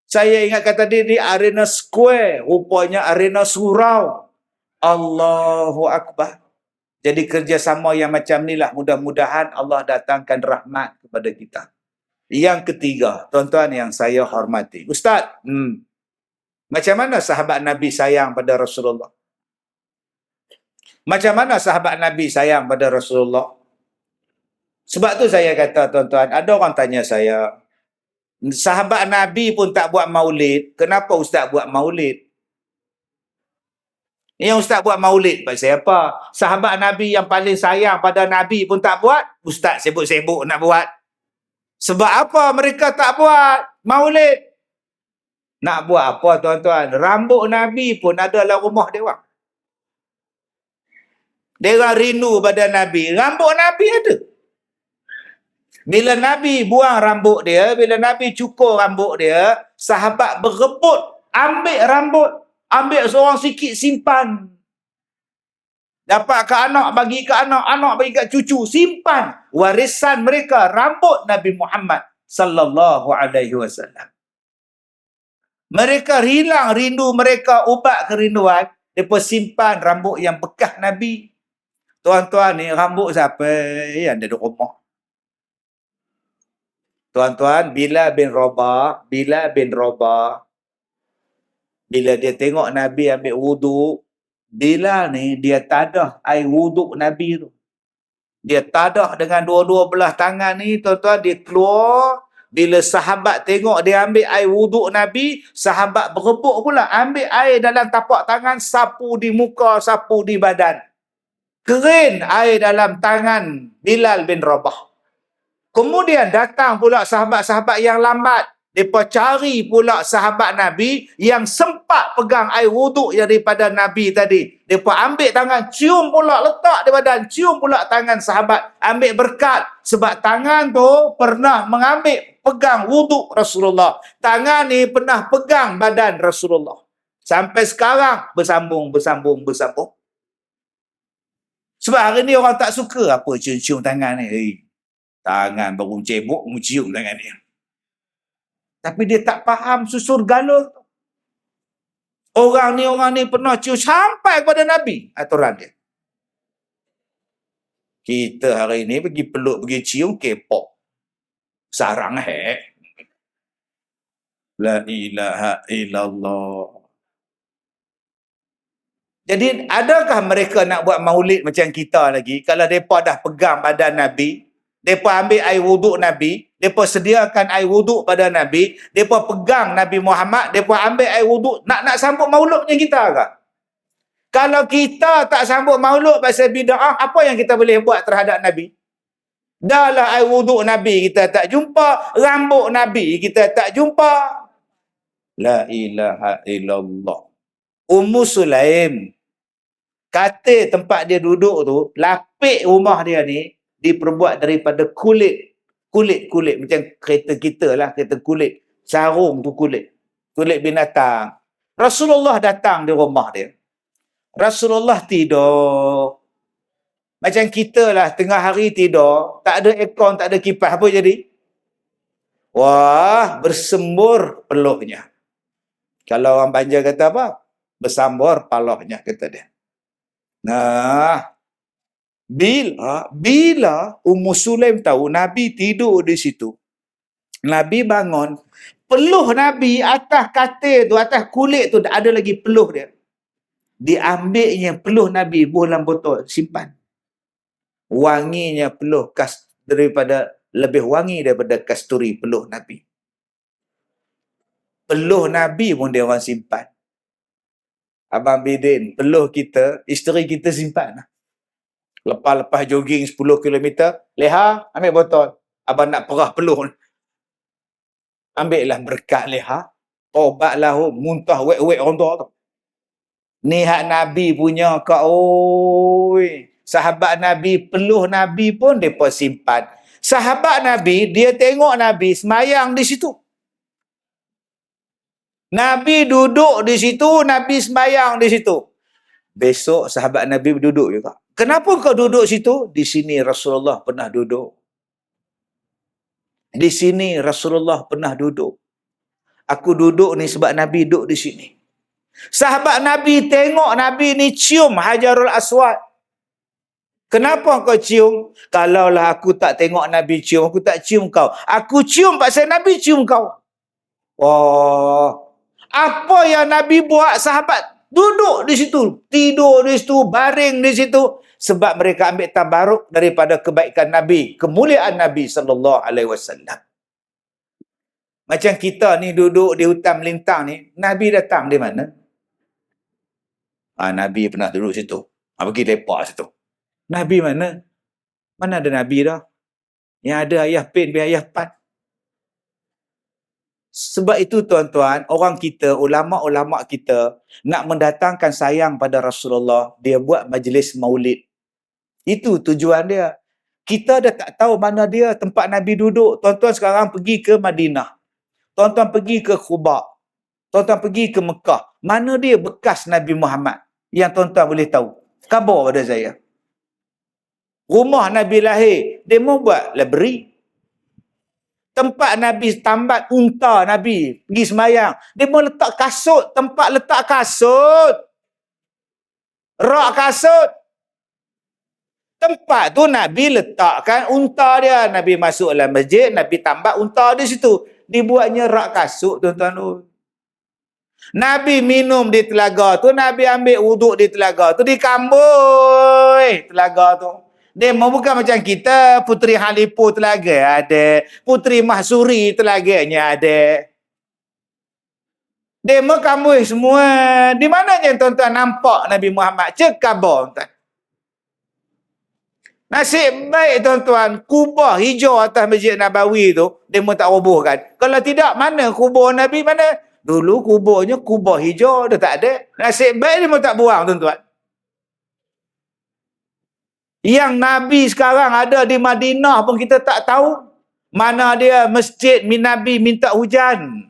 Saya ingat kata tadi ni arena square. Rupanya arena surau. Allahu Akbar. Jadi kerjasama yang macam ni lah, mudah-mudahan Allah datangkan rahmat kepada kita. Yang ketiga, tuan-tuan yang saya hormati. Ustaz, macam mana sahabat Nabi sayang pada Rasulullah? Macam mana sahabat Nabi sayang pada Rasulullah? Sebab tu saya kata, tuan-tuan, ada orang tanya saya, sahabat Nabi pun tak buat maulid, kenapa Ustaz buat maulid? Yang Ustaz buat maulid pasal apa? Sahabat Nabi yang paling sayang pada Nabi pun tak buat, Ustaz sibuk-sibuk nak buat. Sebab apa mereka tak buat? Maulid. Nak buat apa tuan-tuan? Rambut Nabi pun ada dalam rumah dia orang. Dia orang rindu pada Nabi. Rambut Nabi ada. Bila Nabi buang rambut dia, bila Nabi cukur rambut dia, sahabat berebut ambil rambut, ambil seorang sikit simpan. Dapat ke anak, bagi ke anak, anak bagi ke cucu, simpan. Warisan mereka, rambut Nabi Muhammad sallallahu alaihi wasallam. Mereka hilang rindu mereka, ubat kerinduan, mereka simpan rambut yang bekas Nabi. Tuan-tuan ni, rambut siapa yang ada di rumah? Tuan-tuan, Bilal bin Rabah, bila dia tengok Nabi ambil wuduk, Bilal ni dia tadah air wuduk Nabi tu. Dia tadah dengan dua-dua belah tangan ni, tuan-tuan, dia keluar. Bila sahabat tengok dia ambil air wuduk Nabi, sahabat berebut pula ambil air dalam tapak tangan, sapu di muka, sapu di badan. Kering air dalam tangan Bilal bin Rabah. Kemudian datang pula sahabat-sahabat yang lambat. Mereka cari pula sahabat Nabi yang sempat pegang air wuduk yang daripada Nabi tadi. Mereka ambil tangan, cium pula, letak di badan, cium pula tangan sahabat. Ambil berkat. Sebab tangan tu pernah mengambil, pegang wuduk Rasulullah. Tangan ni pernah pegang badan Rasulullah. Sampai sekarang bersambung. Sebab hari ni orang tak suka apa cium-cium tangan ni. Tangan baru cebok, cium tangan dia. Tapi dia tak faham susur galur. Orang ni pernah cium sampai kepada Nabi. Aturan dia. Kita hari ni pergi peluk, pergi cium, kepok. Sarang La ilaha illallah. Jadi adakah mereka nak buat maulid macam kita lagi? Kalau mereka dah pegang badan Nabi, mereka ambil air wuduk Nabi, mereka sediakan air wuduk pada Nabi, mereka pegang Nabi Muhammad, mereka ambil air wuduk, nak sambut maulud macam kita ke? Kalau kita tak sambut maulud pasal bid'ah, apa yang kita boleh buat terhadap Nabi? Dahlah air wuduk Nabi kita tak jumpa, rambut Nabi kita tak jumpa. La ilaha illallah. Ummu Sulaim, katil tempat dia duduk tu, lapik rumah dia ni diperbuat daripada kulit macam kereta kita lah, kereta kulit, sarung tu kulit binatang. Rasulullah datang di rumah dia, Rasulullah tidur macam kita lah, tengah hari tidur, tak ada aircon, tak ada kipas, apa jadi? Wah, bersembur peluhnya. Kalau orang Banjar kata apa? Bersambur palohnya, kata dia. Nah, bila Ummu Sulaim tahu Nabi tidur di situ, Nabi bangun, peluh Nabi atas katil tu, atas kulit tu ada lagi peluh dia. Diambilnya peluh Nabi dalam botol, simpan. Wanginya peluh lebih wangi daripada kasturi peluh Nabi. Peluh Nabi pun dia orang simpan. Abang Bidin, peluh kita, isteri kita simpan. Lepas jogging 10 km, Leha, ambil botol. Abang nak perah peluh. Ambillah berkat Leha. Tobatlah, muntah, wek-wek orang tua tu. Ni hak Nabi punya kak, oi. Sahabat Nabi, peluh Nabi pun mereka simpan. Sahabat Nabi, dia tengok Nabi semayang di situ. Nabi duduk di situ, Nabi sembahyang di situ. Besok sahabat Nabi duduk juga. Kenapa kau duduk situ? Di sini Rasulullah pernah duduk. Di sini Rasulullah pernah duduk. Aku duduk ni sebab Nabi duduk di sini. Sahabat Nabi tengok Nabi ni cium Hajarul Aswad. Kenapa kau cium? Kalaulah aku tak tengok Nabi cium, aku tak cium kau. Aku cium pasal Nabi cium kau. Wah. Apa yang Nabi buat, sahabat duduk di situ, tidur di situ, baring di situ, sebab mereka ambil tabaruk daripada kebaikan Nabi, kemuliaan Nabi sallallahu alaihi wasallam. Macam kita ni duduk di hutan melintang ni, Nabi datang di mana? Nabi pernah duduk situ. Pergi lepak situ. Nabi mana? Mana ada Nabi dah? Yang ada ayah Pin bin ayah Pat. Sebab itu tuan-tuan, orang kita, ulama-ulama kita nak mendatangkan sayang pada Rasulullah, dia buat majlis maulid. Itu tujuan dia. Kita dah tak tahu mana dia tempat Nabi duduk. Tuan-tuan sekarang pergi ke Madinah. Tuan-tuan pergi ke Quba. Tuan-tuan pergi ke Mekah. Mana dia bekas Nabi Muhammad yang tuan-tuan boleh tahu? Khabar pada saya. Rumah Nabi lahir, dia mau buat library. Tempat Nabi tambat unta Nabi pergi semayang, dia mau letak kasut, tempat letak kasut. Rak kasut. Tempat tu Nabi letakkan unta dia. Nabi masuk dalam masjid, Nabi tambat unta di situ. Dibuatnya rak kasut, tuan-tuan. Nabi minum di telaga tu, Nabi ambil wuduk di telaga tu, di kamboi telaga tu. Dia bukan macam kita, Puteri Halipo telaga ada, Puteri Mahsuri telaganya ada. Dia kamboi semua. Di mana je tuan-tuan nampak Nabi Muhammad? Cek khabar, tuan. Nasib baik tuan-tuan, kubah hijau atas Masjid Nabawi tu, dia tak robohkan. Kalau tidak, mana kubur Nabi mana? Dulu kuburnya kubah hijau, dah tak ada. Nasib baik dia tak buang, tuan-tuan. Yang Nabi sekarang ada di Madinah pun kita tak tahu. Mana dia masjid Nabi minta hujan.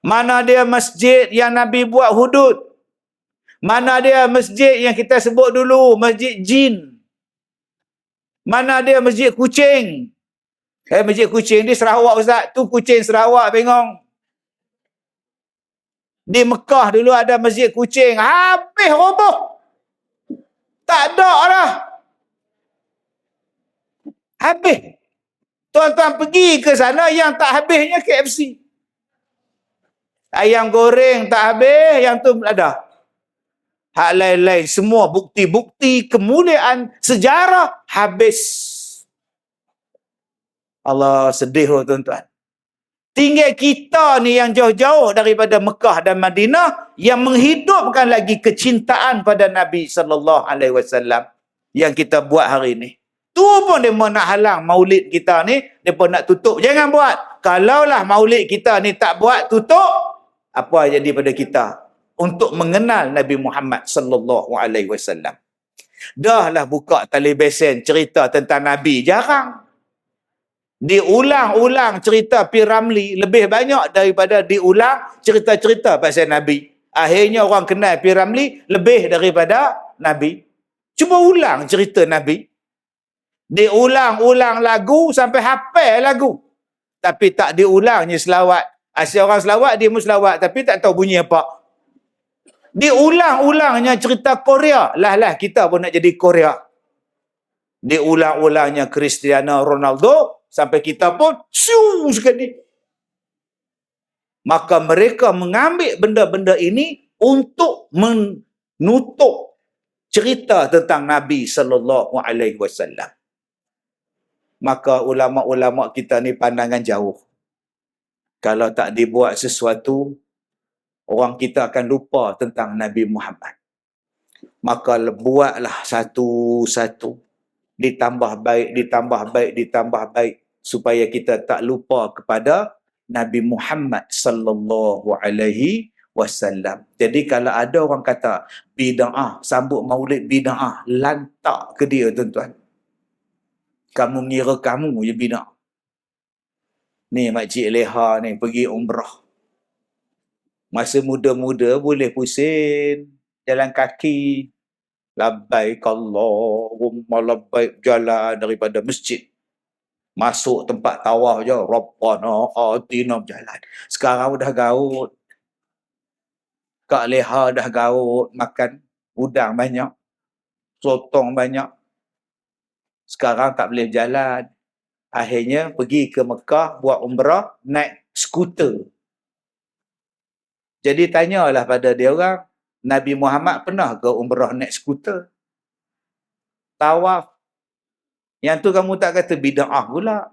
Mana dia masjid yang Nabi buat hudud. Mana dia masjid yang kita sebut dulu, Masjid Jin. Mana dia Masjid Kucing. Masjid Kucing di Sarawak, Ustaz. Tu Kucing Sarawak, bengong. Di Mekah dulu ada Masjid Kucing. Habis roboh. Tak ada dah. Habis. Tuan-tuan pergi ke sana, yang tak habisnya KFC. Ayam goreng tak habis, yang tu ada. Hak lain-lain, semua bukti-bukti kemuliaan sejarah habis. Allah sedih, tuan-tuan. Tinggal kita ni yang jauh-jauh daripada Mekah dan Madinah yang menghidupkan lagi kecintaan pada Nabi SAW yang kita buat hari ni. Tu pun dia nak halang maulid kita ni, dia pun nak tutup. Jangan buat. Kalaulah maulid kita ni tak buat, tutup, apa jadi pada kita untuk mengenal Nabi Muhammad SAW? Dahlah buka televisen cerita tentang Nabi, jarang. Diulang-ulang cerita P. Ramlee lebih banyak daripada diulang cerita-cerita pasal Nabi. Akhirnya orang kenal P. Ramlee lebih daripada Nabi. Cuba ulang cerita Nabi. Diulang-ulang lagu sampai hafal lagu. Tapi tak diulangnya selawat. Asyik orang selawat, dia mesti selawat. Tapi tak tahu bunyi apa. Diulang-ulangnya cerita Korea. Lah kita pun nak jadi Korea. Diulang-ulangnya Cristiano Ronaldo. Sampai kita pun siu sekali. Maka mereka mengambil benda-benda ini untuk menutup cerita tentang Nabi SAW. Maka ulama-ulama kita ni pandangan jauh. Kalau tak dibuat sesuatu, orang kita akan lupa tentang Nabi Muhammad. Maka buatlah satu-satu. Ditambah baik, ditambah baik, ditambah baik. Supaya kita tak lupa kepada Nabi Muhammad SAW. Jadi kalau ada orang kata bid'ah, sambut maulid bid'ah, lantak ke dia, tuan-tuan. Kamu mengira kamu je bid'ah. Ni Makcik Leha ni pergi umrah. Masa muda-muda boleh pusing, jalan kaki. Labbaik Allahumma labbaik, jalan daripada masjid. Masuk tempat tawaf je. Rabbana atina, jalan. Sekarang dah gaut. Kak Leha dah gaut. Makan udang banyak. Sotong banyak. Sekarang tak boleh jalan. Akhirnya pergi ke Mekah buat umrah, naik skuter. Jadi tanyalah pada dia orang, Nabi Muhammad pernah ke umrah naik skuter? Tawaf. Yang tu kamu tak kata bid'ah pula.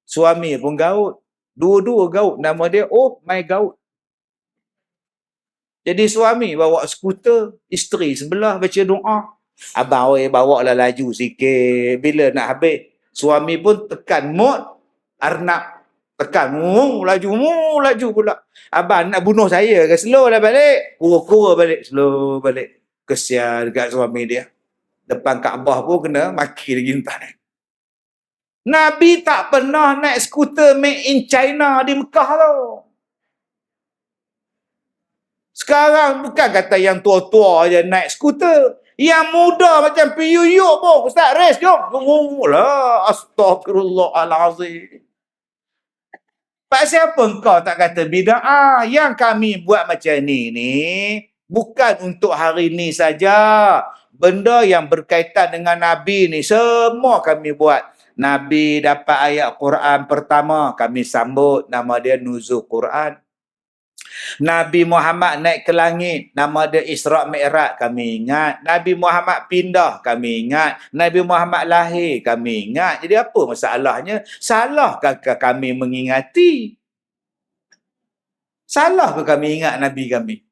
Suami pun gaut. Dua-dua gaut. Nama dia, my gaut. Jadi suami bawa skuter, isteri sebelah baca doa. Abang bawa lah laju sikit. Bila nak habis, suami pun tekan mod Arnab. Tekan, laju pula. Abang nak bunuh saya ke? Slow lah balik. Kura-kura balik, slow balik. Kesian dekat suami dia. Depan Kaabah pun kena maki lagi entah ni. Nabi tak pernah naik skuter made in China di Mekah tau. Sekarang bukan kata yang tua-tua je naik skuter. Yang muda macam PUU pun. Ustaz, race jom. Lah, astagfirullahalazim. Pasal apa engkau tak kata bid'ah? Yang kami buat macam ni bukan untuk hari ni saja. Benda yang berkaitan dengan Nabi ni semua kami buat. Nabi dapat ayat Quran pertama, kami sambut, nama dia nuzul Quran. Nabi Muhammad naik ke langit, nama dia Isra' Mi'raj, kami ingat. Nabi Muhammad pindah, kami ingat. Nabi Muhammad lahir, kami ingat. Jadi apa masalahnya? Salahkah kami mengingati? Salah ke kami ingat Nabi kami?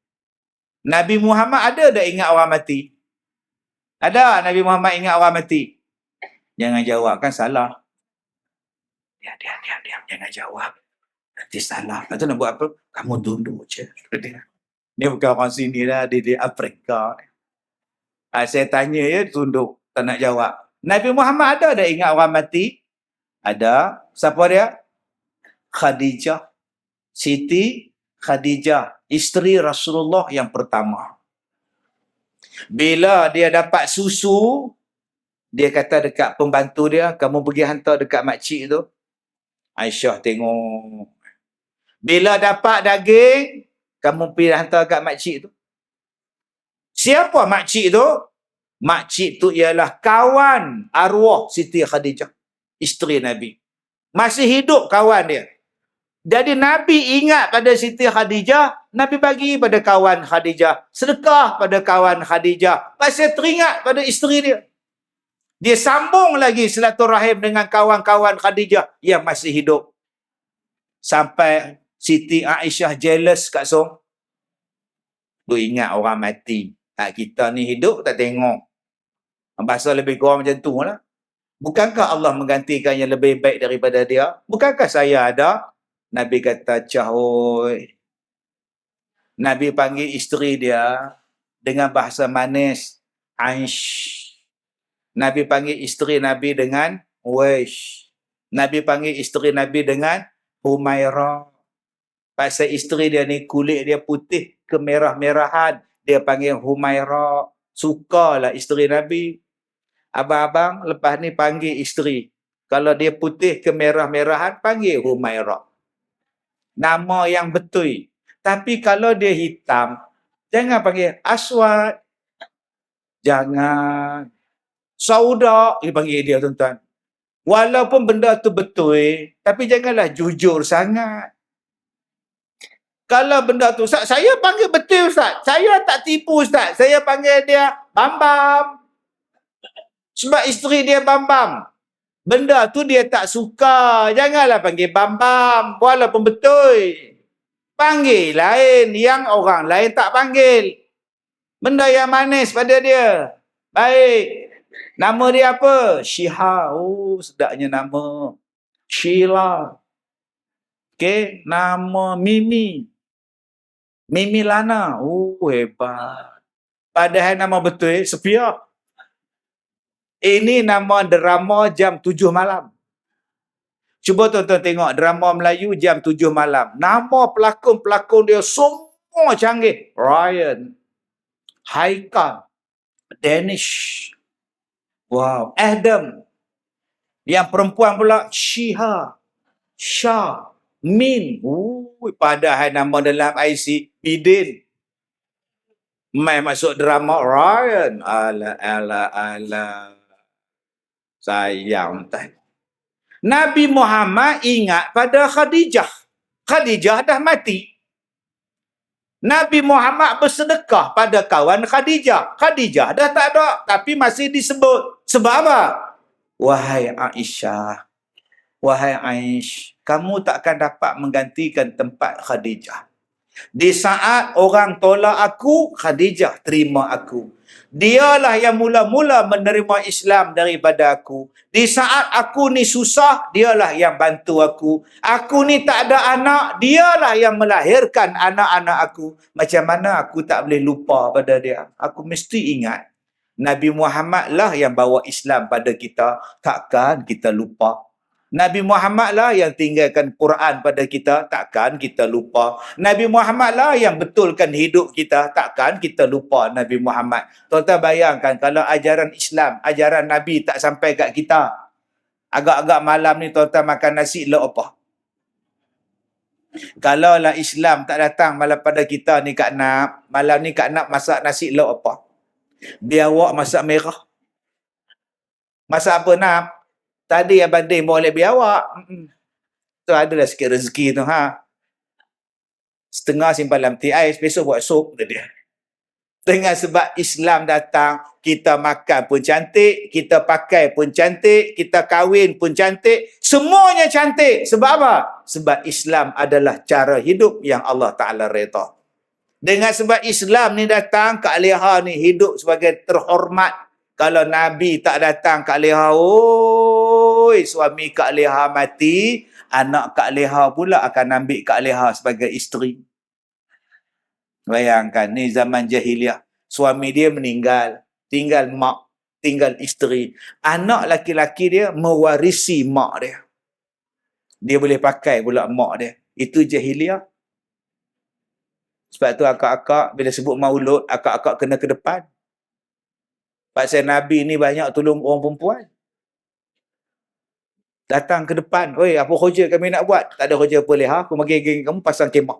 Nabi Muhammad ada tak ingat orang mati? Ada Nabi Muhammad ingat orang mati? Jangan jawab, kan salah. Diam. Jangan jawab. Nanti salah. Lepas tu nak buat apa? Kamu tunduk je. Dia bukan orang sini lah. Dia di Afrika. Saya tanya ya, tunduk. Tak nak jawab. Nabi Muhammad ada tak ingat orang mati? Ada. Siapa dia? Khadijah. Siti Khadijah. Isteri Rasulullah yang pertama. Bila dia dapat susu, dia kata dekat pembantu dia, kamu pergi hantar dekat makcik tu. Aisyah tengok. Bila dapat daging, kamu pergi hantar dekat makcik tu. Siapa makcik tu? Makcik tu ialah kawan arwah Siti Khadijah, isteri Nabi. Masih hidup kawan dia. Jadi Nabi ingat pada Siti Khadijah, Nabi bagi pada kawan Khadijah. Sedekah pada kawan Khadijah. Pasal teringat pada isteri dia. Dia sambung lagi silaturahim dengan kawan-kawan Khadijah yang masih hidup. Sampai Siti Aisyah jealous kat Song. Tu ingat orang mati. Kita ni hidup tak tengok. Bahasa lebih kurang macam tu lah. Bukankah Allah menggantikan yang lebih baik daripada dia? Bukankah saya ada? Nabi kata, cahoi. Nabi panggil isteri dia dengan bahasa manis. Aish. Nabi panggil isteri Nabi dengan Uwaish. Nabi panggil isteri Nabi dengan Humairah. Pasal isteri dia ni kulit dia putih kemerah-merahan. Dia panggil Humairah. Sukalah isteri Nabi. Abang-abang lepas ni panggil isteri. Kalau dia putih kemerah-merahan, panggil Humairah. Nama yang betul. Tapi kalau dia hitam, jangan panggil Aswad. Jangan. Sauda, dia panggil dia tuan-tuan. Walaupun benda tu betul, tapi janganlah jujur sangat. Kalau benda tu, Ustaz, saya panggil betul Ustaz. Saya tak tipu Ustaz. Saya panggil dia Bambam. Sebab isteri dia Bambam. Benda tu dia tak suka. Janganlah panggil Bambam. Walaupun betul. Panggil lain yang orang lain tak panggil. Benda yang manis pada dia. Baik. Nama dia apa? Syiha. Oh, sedapnya nama. Sheila. Okey, nama Mimi. Mimi Lana. Oh, hebat. Padahal nama betul, Sepia. Ini nama drama jam 7 malam. Cuba tuan-tuan tengok drama Melayu jam 7 malam. Nama pelakon-pelakon dia semua canggih. Ryan. Haikal. Danish. Wow. Adam. Yang perempuan pula Syiha. Shah. Min. Padahal nama dalam IC Bidin. Main masuk drama Ryan. Ala. Sayang tak. Nabi Muhammad ingat pada Khadijah. Khadijah dah mati. Nabi Muhammad bersedekah pada kawan Khadijah. Khadijah dah tak ada, tapi masih disebut. Sebab apa? Wahai Aisyah, wahai Aish, kamu takkan dapat menggantikan tempat Khadijah. Di saat orang tolak aku, Khadijah terima aku. Dialah yang mula-mula menerima Islam daripada aku. Di saat aku ni susah, dialah yang bantu aku. Aku ni tak ada anak, dialah yang melahirkan anak-anak aku. Macam mana aku tak boleh lupa pada dia? Aku mesti ingat. Nabi Muhammad lah yang bawa Islam pada kita. Takkan kita lupa. Nabi Muhammad lah yang tinggalkan Quran pada kita, takkan kita lupa. Nabi Muhammad lah yang betulkan hidup kita, takkan kita lupa Nabi Muhammad. Tuan-tuan bayangkan kalau ajaran Islam, ajaran Nabi tak sampai kat kita. Agak-agak malam ni tuan-tuan makan nasi lauk apa? Kalau lah Islam tak datang malam pada kita ni Kak Nap, malam ni Kak Nap masak nasi lauk apa? Biar awak masak merah. Masak apa Nap? Tadi Abang Din bawa lebih awak. Tu adalah sikit rezeki tu. Setengah simpan dalam ti ais, besok buat sup. Dia. Dengan sebab Islam datang, kita makan pun cantik, kita pakai pun cantik, kita kahwin pun cantik. Semuanya cantik. Sebab apa? Sebab Islam adalah cara hidup yang Allah Ta'ala reda. Dengan sebab Islam ni datang, Kak Leha ni hidup sebagai terhormat. Kalau Nabi tak datang Kak Leha, suami Kak Leha mati, anak Kak Leha pula akan ambil Kak Leha sebagai isteri. Bayangkan, ni zaman jahiliah. Suami dia meninggal, tinggal mak, tinggal isteri. Anak laki-laki dia mewarisi mak dia. Dia boleh pakai pula mak dia. Itu jahiliah. Sebab tu akak-akak bila sebut maulud, akak-akak kena ke depan. Pasal Nabi ni banyak tolong orang perempuan. Datang ke depan. Oi, apa kerja kami nak buat? Tak ada kerja apa leh. Aku bagi geng kamu pasang kemah.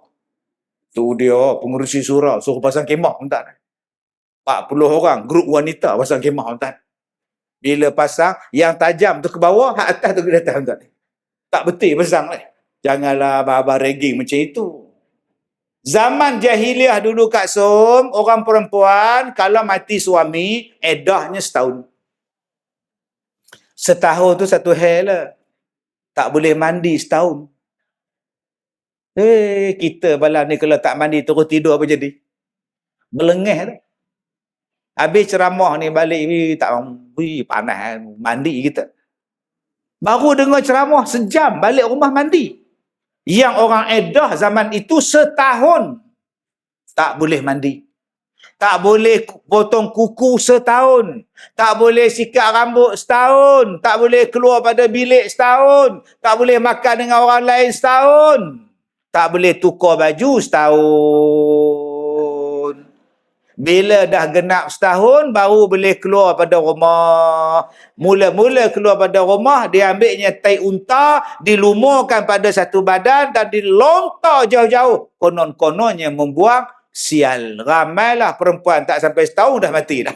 Tu dia, pengurusi surau. Suruh pasang kemah. Tuan. 40 orang, grup wanita pasang kemah. Tuan. Bila pasang, yang tajam tu ke bawah, hak atas tu ke atas. Tuan. Tak betul pasang. Janganlah abang-abang regging macam itu. Zaman jahiliah dulu Kak Som, orang perempuan kalau mati suami, eddahnya setahun. Setahun tu satu hal lah. Tak boleh mandi setahun. Kita malam ni kalau tak mandi terus tidur apa jadi? Melengah tu. Habis ceramah ni balik, tak panas mandi kita. Baru dengar ceramah sejam balik rumah mandi. Yang orang edah zaman itu setahun tak boleh mandi. Tak boleh potong kuku setahun. Tak boleh sikat rambut setahun. Tak boleh keluar pada bilik setahun. Tak boleh makan dengan orang lain setahun. Tak boleh tukar baju setahun. Bila dah genap setahun, baru boleh keluar pada rumah. Mula-mula keluar pada rumah, dia ambilnya tai unta, dilumurkan pada satu badan dan dilontar jauh-jauh. Konon-kononnya membuang sial. Ramailah perempuan tak sampai setahun dah mati dah.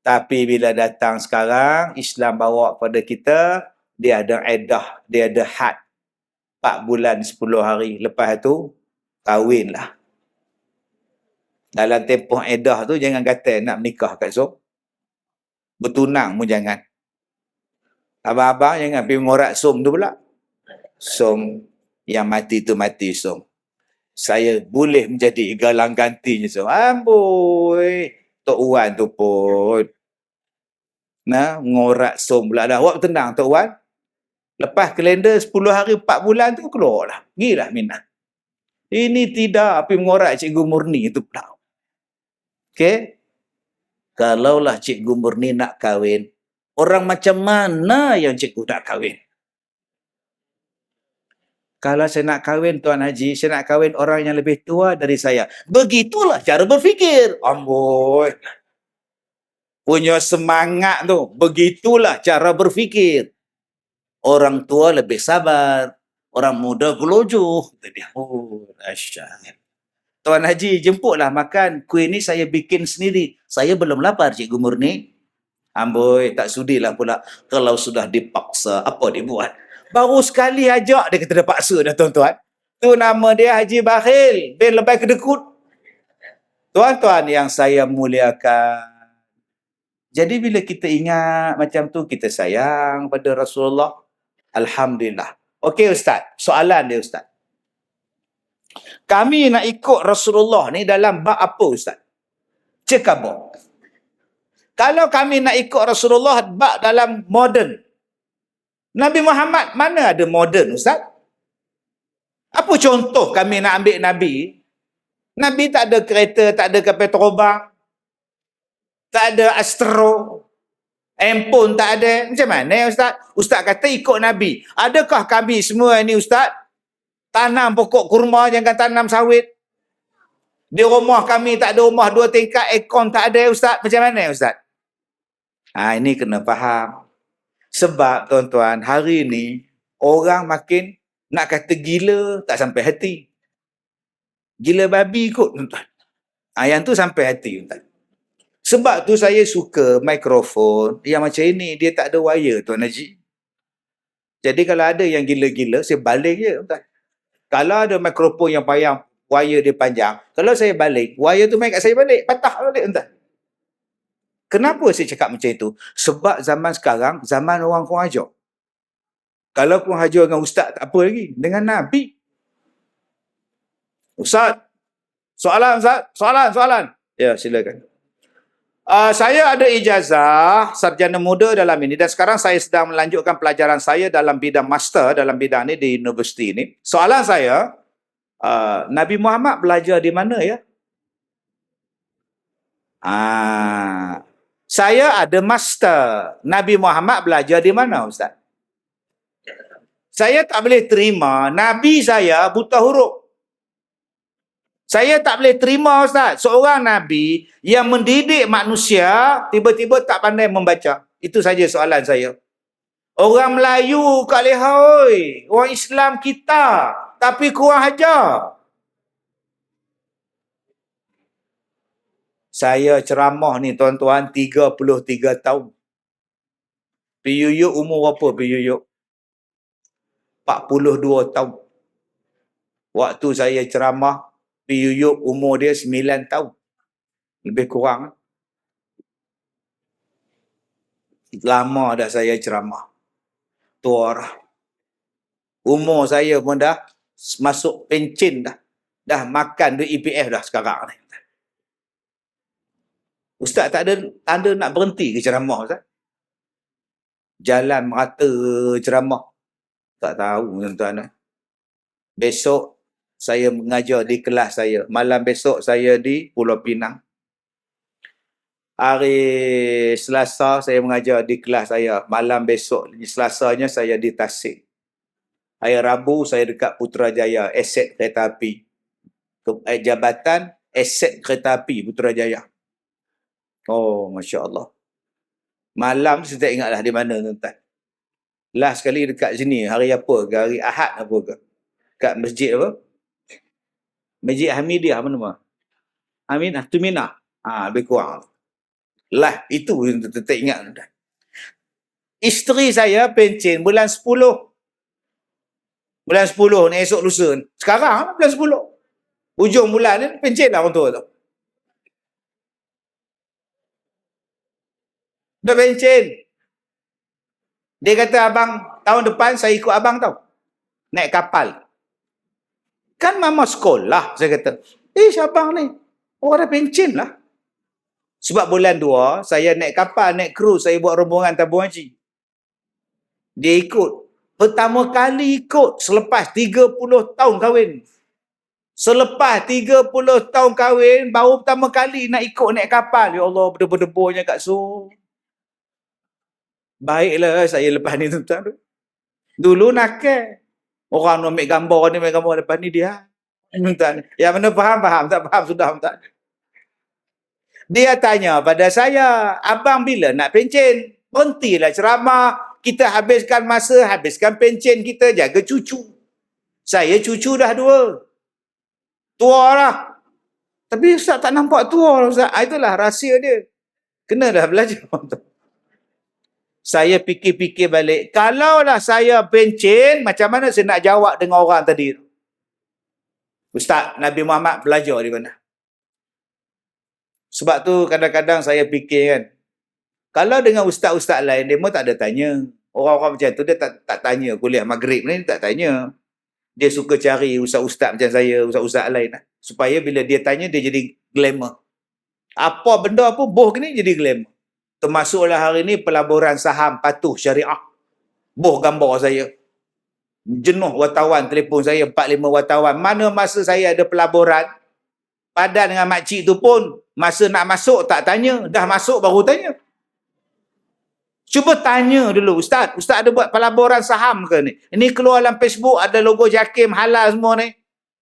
Tapi bila datang sekarang, Islam bawa pada kita, dia ada iddah, dia ada had. 4 bulan 10 hari. Lepas tu, kahwinlah. Dalam tempoh iddah tu, jangan kata nak menikah kat Som. Bertunang pun jangan. Abang-abang jangan pergi mengorak Som tu pula. Som, yang mati tu mati Som. Saya boleh menjadi galang gantinya Som. Amboi, Tok Wan tu pun. Nah, mengorak Som pula dah. Awak tenang Tok Wan. Lepas kalender 10 hari 4 bulan tu keluar lah. Gilah minat. Ini tidak pergi mengorak Cikgu Murni itu pula. Okey? Kalaulah Cikgu Murni nak kahwin, orang macam mana yang cikgu nak kahwin? Kalau saya nak kahwin Tuan Haji, saya nak kahwin orang yang lebih tua dari saya. Begitulah cara berfikir. Amboi. Punya semangat tu. Begitulah cara berfikir. Orang tua lebih sabar. Orang muda gelojoh. Oh, dahsyat. Tuan Haji, jemputlah makan. Kuih ni saya bikin sendiri. Saya belum lapar, Cikgu Murni. Amboi, tak sudilah pula. Kalau sudah dipaksa, apa dia buat? Baru sekali ajak, dia kata dia paksa dah, tuan-tuan. Tu nama dia Haji Bakhil bin Lebay Kedekut. Tuan-tuan yang saya muliakan. Jadi bila kita ingat macam tu, kita sayang pada Rasulullah. Alhamdulillah. Okey Ustaz, soalan dia Ustaz. Kami nak ikut Rasulullah ni dalam bab apa Ustaz? cekabur. Kalau kami nak ikut Rasulullah bak dalam moden, Nabi Muhammad mana ada moden, Ustaz? Apa contoh kami nak ambil Nabi? Nabi tak ada kereta, tak ada kapal terbang, tak ada astro, handphone tak ada. Macam mana, Ustaz? Ustaz kata ikut Nabi. Adakah kami semua ni, Ustaz, tanam pokok kurma, jangan tanam sawit? Di rumah kami tak ada rumah 2 tingkat, aircon tak ada, Ustaz. Macam mana, Ustaz? Ini kena faham. Sebab, tuan-tuan, hari ni orang makin nak kata gila, tak sampai hati. Gila babi kot, tuan-tuan. Yang tu sampai hati, tuan-tuan. Sebab tu saya suka mikrofon yang macam ini, dia tak ada wire, Tuan Haji. Jadi kalau ada yang gila-gila, saya balik je, tuan-tuan. Kalau ada mikrofon yang payang, wire dia panjang, kalau saya balik, wire tu main kat saya balik, patah balik, tuan-tuan. Kenapa saya cakap macam itu? Sebab zaman sekarang, zaman orang kurang ajar. Kalau kurang ajar dengan ustaz, tak apa lagi. Dengan Nabi. Ustaz, soalan, Ustaz? Soalan. Ya, silakan. Saya ada ijazah sarjana muda dalam ini dan sekarang saya sedang melanjutkan pelajaran saya dalam bidang master dalam bidang ini di universiti ini. Soalan saya, Nabi Muhammad belajar di mana ya? Saya ada master. Nabi Muhammad belajar di mana, Ustaz? Saya tak boleh terima Nabi saya buta huruf. Saya tak boleh terima, Ustaz, seorang Nabi yang mendidik manusia tiba-tiba tak pandai membaca. Itu saja soalan saya. Orang Melayu kat leha, oi. Orang Islam kita, tapi kurang ajar. Saya ceramah ni, tuan-tuan, 33 tahun. Piyuyuk umur berapa, Piyuyuk? 42 tahun. Waktu saya ceramah, Piyuyuk umur dia 9 tahun. Lebih kurang. Lama dah saya ceramah. Tua dah. Umur saya pun dah masuk pencen dah. Dah makan duit EPF dah sekarang ni. Ustaz tak ada tanda nak berhenti ke ceramah, Ustaz? Jalan merata ceramah. Tak tahu, tuan-tuan. Besok saya mengajar di kelas saya. Malam besok saya di Pulau Pinang. Hari Selasa saya mengajar di kelas saya. Malam besok, Selasanya saya di Tasik. Hari Rabu saya dekat Putrajaya, aset kereta api. Jabatan aset kereta api Putrajaya. Oh, Masya Allah. Malam saya tak ingatlah di mana, tuan-tuan. Last sekali dekat sini, hari apa ke? Hari Ahad apa ke? Kat masjid apa? Masjid Hamidiyah apa nama? Aminah, Tuminah. Lebih kurang. Lah, itu yang tak ingat, tuan-tuan. Isteri saya pencen bulan 10. Bulan 10 ni esok lusa. Sekarang bulan 10. Ujung bulan ni pencen lah orang tua tu. Dah pencen. Dia kata, abang, tahun depan saya ikut abang tau. Naik kapal. Kan mama sekolah, saya kata. Abang ni, orang dah pencen lah. Sebab bulan 2, saya naik kapal, naik cruise, saya buat rombongan tabung haji. Dia ikut. Pertama kali ikut selepas 30 tahun kahwin. Selepas 30 tahun kahwin, baru pertama kali nak ikut naik kapal. Ya Allah, berdebar-debarnya kat su. Baiklah saya lepas ni, tuan-tuan. Dulu nakal. Orang ambil gambar ni, ambil gambar depan ni dia. Tuan-tuan. Yang mana faham, tak faham sudah, tuan. Dia tanya pada saya, abang bila nak pencen? Berhentilah ceramah. Kita habiskan masa, habiskan pencen kita, jaga cucu. Saya cucu dah 2. Tua lah. Tapi Ustaz tak nampak tua, Ustaz. Itulah rahsia dia. Kena dah belajar. Saya fikir-fikir balik. Kalaulah saya pencen, macam mana saya nak jawab dengan orang tadi? Ustaz, Nabi Muhammad belajar di mana? Sebab tu kadang-kadang saya fikir kan. Kalau dengan ustaz-ustaz lain, dia pun tak ada tanya. Orang-orang macam tu, dia tak tanya. Kuliah maghrib ni, dia tak tanya. Dia suka cari ustaz-ustaz macam saya, ustaz-ustaz lain. Supaya bila dia tanya, dia jadi glamour. Apa benda pun boh ni jadi glamour. Termasuklah hari ni pelaburan saham patuh syariah. Boh gambar saya. Jenuh wartawan telefon saya, 4-5 wartawan. Mana masa saya ada pelaburan, padan dengan makcik tu pun, masa nak masuk tak tanya, dah masuk baru tanya. Cuba tanya dulu, Ustaz ada buat pelaburan saham ke ni? Ini keluar dalam Facebook, ada logo JAKIM halal semua ni.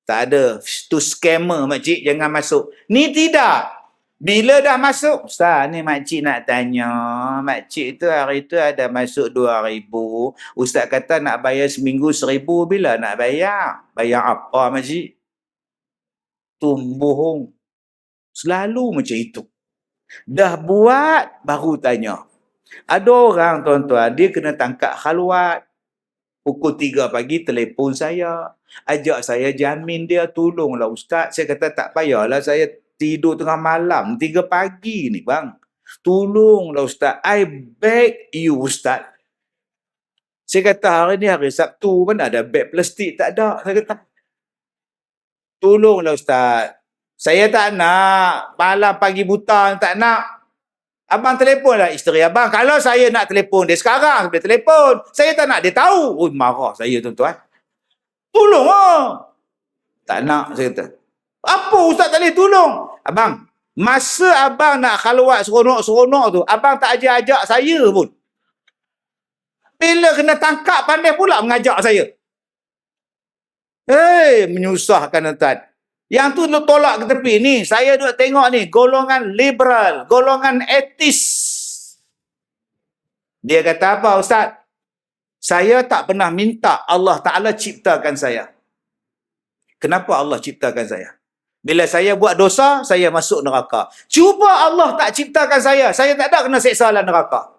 Tak ada. Tu scammer makcik, jangan masuk. Ni tidak. Bila dah masuk, Ustaz ni makcik nak tanya, makcik tu hari tu ada masuk 2,000. Ustaz kata nak bayar seminggu 1,000, bila nak bayar? Bayar apa makcik? Tu bohong. Selalu macam itu. Dah buat, baru tanya. Ada orang tuan-tuan, dia kena tangkap khalwat. Pukul 3 pagi telefon saya. Ajak saya jamin dia, tolonglah Ustaz. Saya kata tak payahlah, saya tidur tengah malam 3 pagi ni bang. Tolonglah Ustaz. I beg you Ustaz. Saya kata hari ni hari Sabtu, mana ada beg plastik? Tak ada. Saya kata, tolonglah Ustaz. Saya tak nak malam pagi buta, tak nak. Abang telefonlah isteri abang. Kalau saya nak telefon dia sekarang, dia telefon. Saya tak nak dia tahu. Oh, marah saya tuan-tuan. Tolong lah. Tak nak, saya kata. Apa Ustaz tak boleh tolong? Abang, masa abang nak khalwat seronok-seronok tu, abang tak ajak-ajak saya pun. Bila kena tangkap, pandai pula mengajak saya. Menyusahkan tuan-tuan. Yang tu lu tolak ke tepi ni. Saya duk tengok ni, golongan liberal, golongan etis. Dia kata apa Ustaz? Saya tak pernah minta Allah Ta'ala ciptakan saya. Kenapa Allah ciptakan saya? Bila saya buat dosa, saya masuk neraka. Cuba Allah tak ciptakan saya tak ada kena seksa dalam neraka.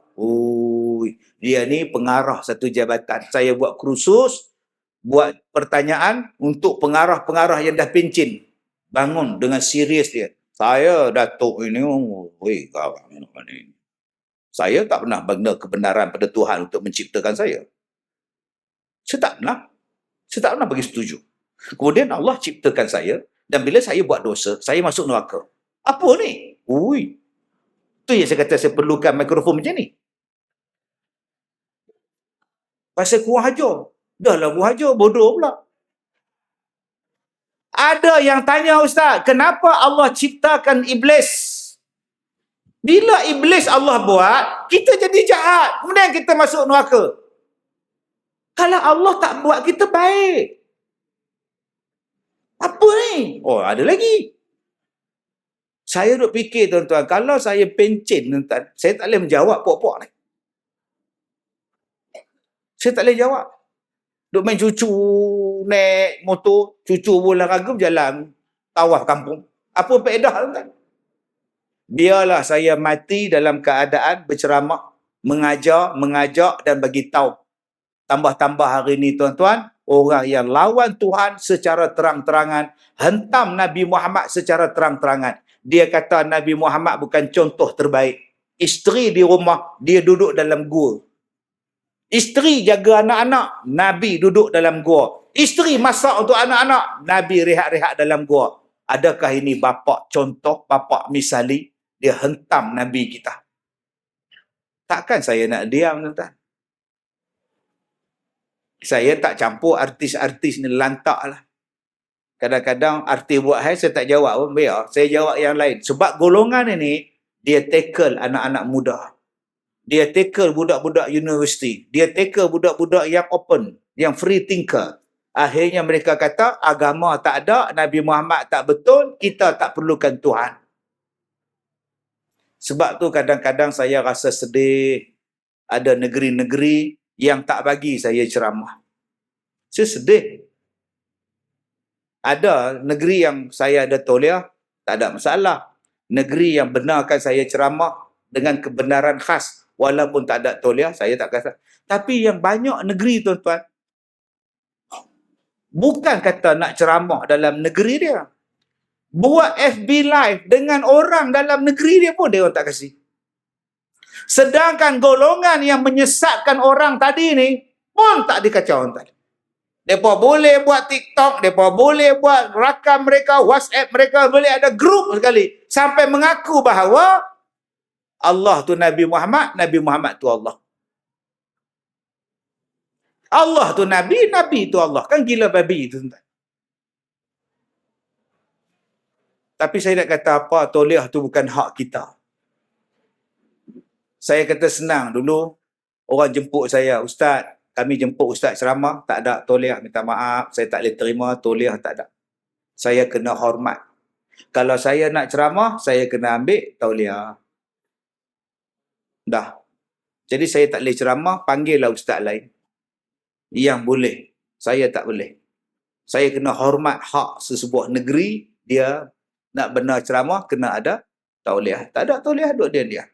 Dia ni pengarah satu jabatan. Saya buat kursus, buat pertanyaan untuk pengarah-pengarah yang dah pencin. Bangun dengan serius dia. Saya Datuk ini, saya tak pernah bangga kebenaran pada Tuhan untuk menciptakan saya. Saya tak pernah bagi setuju. Kemudian Allah ciptakan saya, dan bila saya buat dosa, saya masuk neraka. Apa ni? Tu yang saya kata saya perlukan mikrofon macam ni. Pasal kurang ajar. Dah lah kurang ajar, bodoh pula. Ada yang tanya Ustaz, kenapa Allah ciptakan iblis? Bila iblis Allah buat, kita jadi jahat. Kemudian kita masuk neraka. Kalau Allah tak buat, kita baik. Apa ni? Ada lagi. Saya duk fikir tuan-tuan, kalau saya pencin tuan-tuan, saya tak boleh menjawab pok-pok ni. Saya tak boleh jawab. Duk main cucu, naik motor, cucu bola raga berjalan, tawaf kampung. Apa faedah tuan-tuan? Biarlah saya mati dalam keadaan berceramah, mengajar, mengajak dan bagi tahu. Tambah-tambah hari ni tuan-tuan, orang yang lawan Tuhan secara terang-terangan, hentam Nabi Muhammad secara terang-terangan. Dia kata Nabi Muhammad bukan contoh terbaik. Isteri di rumah, dia duduk dalam gua. Isteri jaga anak-anak, Nabi duduk dalam gua. Isteri masak untuk anak-anak, Nabi rehat-rehat dalam gua. Adakah ini bapak contoh, bapak misali? Dia hentam Nabi kita. Takkan saya nak diam, tuan-tuan? Saya tak campur artis-artis ni, lantak lah. Kadang-kadang artis buat hal, saya tak jawab pun. Biar, saya jawab yang lain. Sebab golongan ini, dia tackle anak-anak muda. Dia tackle budak-budak universiti. Dia tackle budak-budak yang open, yang free thinker. Akhirnya mereka kata, agama tak ada, Nabi Muhammad tak betul, kita tak perlukan Tuhan. Sebab tu kadang-kadang saya rasa sedih. Ada negeri-negeri yang tak bagi saya ceramah. Saya sedih. Ada negeri yang saya ada tauliah, tak ada masalah. Negeri yang benarkan saya ceramah dengan kebenaran khas, walaupun tak ada tauliah, saya tak kata. Tapi yang banyak negeri tuan-tuan, bukan kata nak ceramah dalam negeri dia. Buat FB live dengan orang dalam negeri dia pun dia orang tak kasih. Sedangkan golongan yang menyesatkan orang tadi ni pun tak dikacau orang tadi. Mereka boleh buat TikTok, mereka boleh buat rakam mereka, WhatsApp mereka, boleh ada grup sekali. sampai mengaku bahawa Allah tu Nabi Muhammad tu Allah. Allah tu Nabi, Nabi tu Allah. Kan gila babi tu, tuan. Tapi saya nak kata apa, tauliah tu bukan hak kita. Saya kata senang dulu, orang jemput saya, Ustaz, kami jemput Ustaz ceramah, tak ada tauliah, minta maaf, saya tak boleh terima, tauliah tak ada. Saya kena hormat. Kalau saya nak ceramah, saya kena ambil tauliah. Dah. Jadi saya tak boleh ceramah, panggillah Ustaz lain. Yang boleh. Saya tak boleh. Saya kena hormat hak sesebuah negeri, dia nak benar ceramah, kena ada tauliah. Tak ada tauliah, duduk dia.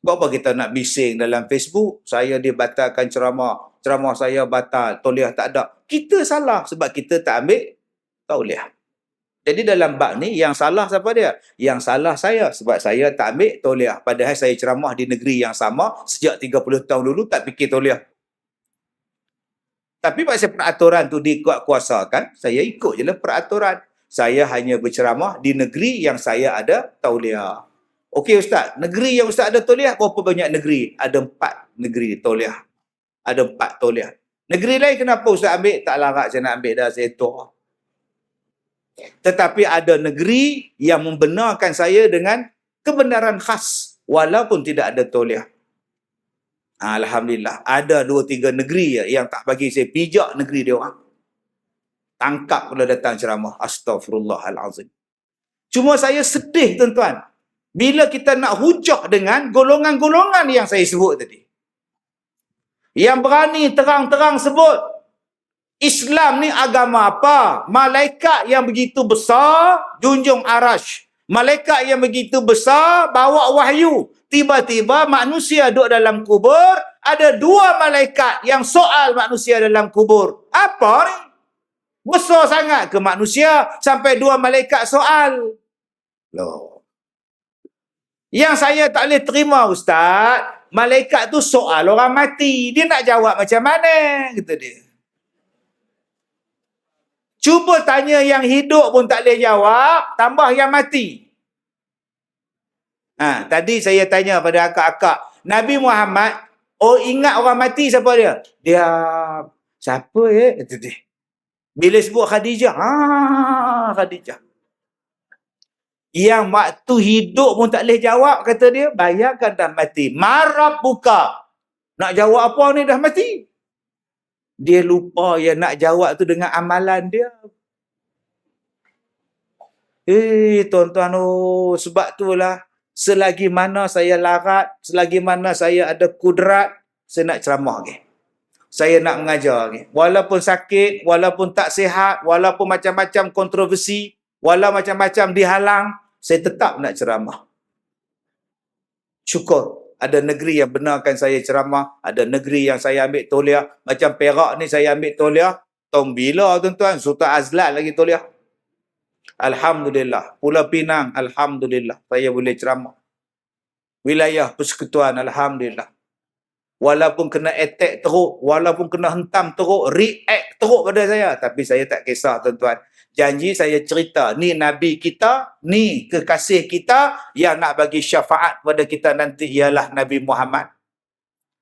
Apa kita nak bising dalam Facebook, saya dibatalkan ceramah, ceramah saya batal, tauliah tak ada. Kita salah sebab kita tak ambil tauliah. Jadi dalam bab ni, yang salah siapa dia? Yang salah saya sebab saya tak ambil tauliah. Padahal saya ceramah di negeri yang sama sejak 30 tahun dulu, tak fikir tauliah. Tapi pasal peraturan tu dikuat-kuasakan, saya ikut je lah peraturan. Saya hanya berceramah di negeri yang saya ada tauliah. Okey Ustaz, negeri yang Ustaz ada tauliah, berapa banyak negeri? Ada 4 negeri tauliah. Ada 4 tauliah. Negeri lain kenapa Ustaz ambil? Tak larat saya nak ambil dah, saya tua. Tetapi ada negeri yang membenarkan saya dengan kebenaran khas, walaupun tidak ada tauliah. Alhamdulillah, ada 2-3 negeri yang tak bagi saya pijak negeri dia orang. Tangkap kalau datang ceramah. Astaghfirullahalazim. Cuma saya sedih tuan-tuan, bila kita nak hujah dengan golongan-golongan yang saya sebut tadi. Yang berani terang-terang sebut, Islam ni agama apa? Malaikat yang begitu besar, junjung arash. Malaikat yang begitu besar, bawa wahyu. Tiba-tiba manusia duduk dalam kubur, ada 2 malaikat yang soal manusia dalam kubur. Apa ni? Besar sangat ke manusia sampai 2 malaikat soal? Loh. Yang saya tak boleh terima Ustaz, malaikat tu soal orang mati. Dia nak jawab macam mana? Kata dia. Cuba tanya yang hidup pun tak boleh jawab, tambah yang mati. Tadi saya tanya pada akak-akak, Nabi Muhammad, ingat orang mati siapa dia? Dia, siapa ya? Kata dia. Bila sebut Khadijah, Khadijah. Yang waktu hidup pun tak boleh jawab, kata dia, bayangkan dah mati. Marab buka. Nak jawab apa ni dah mati? Dia lupa yang nak jawab tu dengan amalan dia. Tuan-tuan, sebab itulah, selagi mana saya larat, selagi mana saya ada kudrat, saya nak ceramah lagi. Saya nak mengajar lagi. Walaupun sakit, walaupun tak sihat, walaupun macam-macam kontroversi, walaupun macam-macam dihalang, saya tetap nak ceramah. Syukur. Ada negeri yang benarkan saya ceramah, ada negeri yang saya ambil tauliah. Macam Perak ni saya ambil tauliah. Tahun bila tuan-tuan? Sultan Azlan lagi tauliah. Alhamdulillah. Pulau Pinang, Alhamdulillah. Saya boleh ceramah. Wilayah Persekutuan, Alhamdulillah. Walaupun kena attack teruk, walaupun kena hentam teruk, react teruk pada saya. Tapi saya tak kisah tuan-tuan. Janji saya cerita, ni Nabi kita, ni kekasih kita yang nak bagi syafaat pada kita nanti ialah Nabi Muhammad.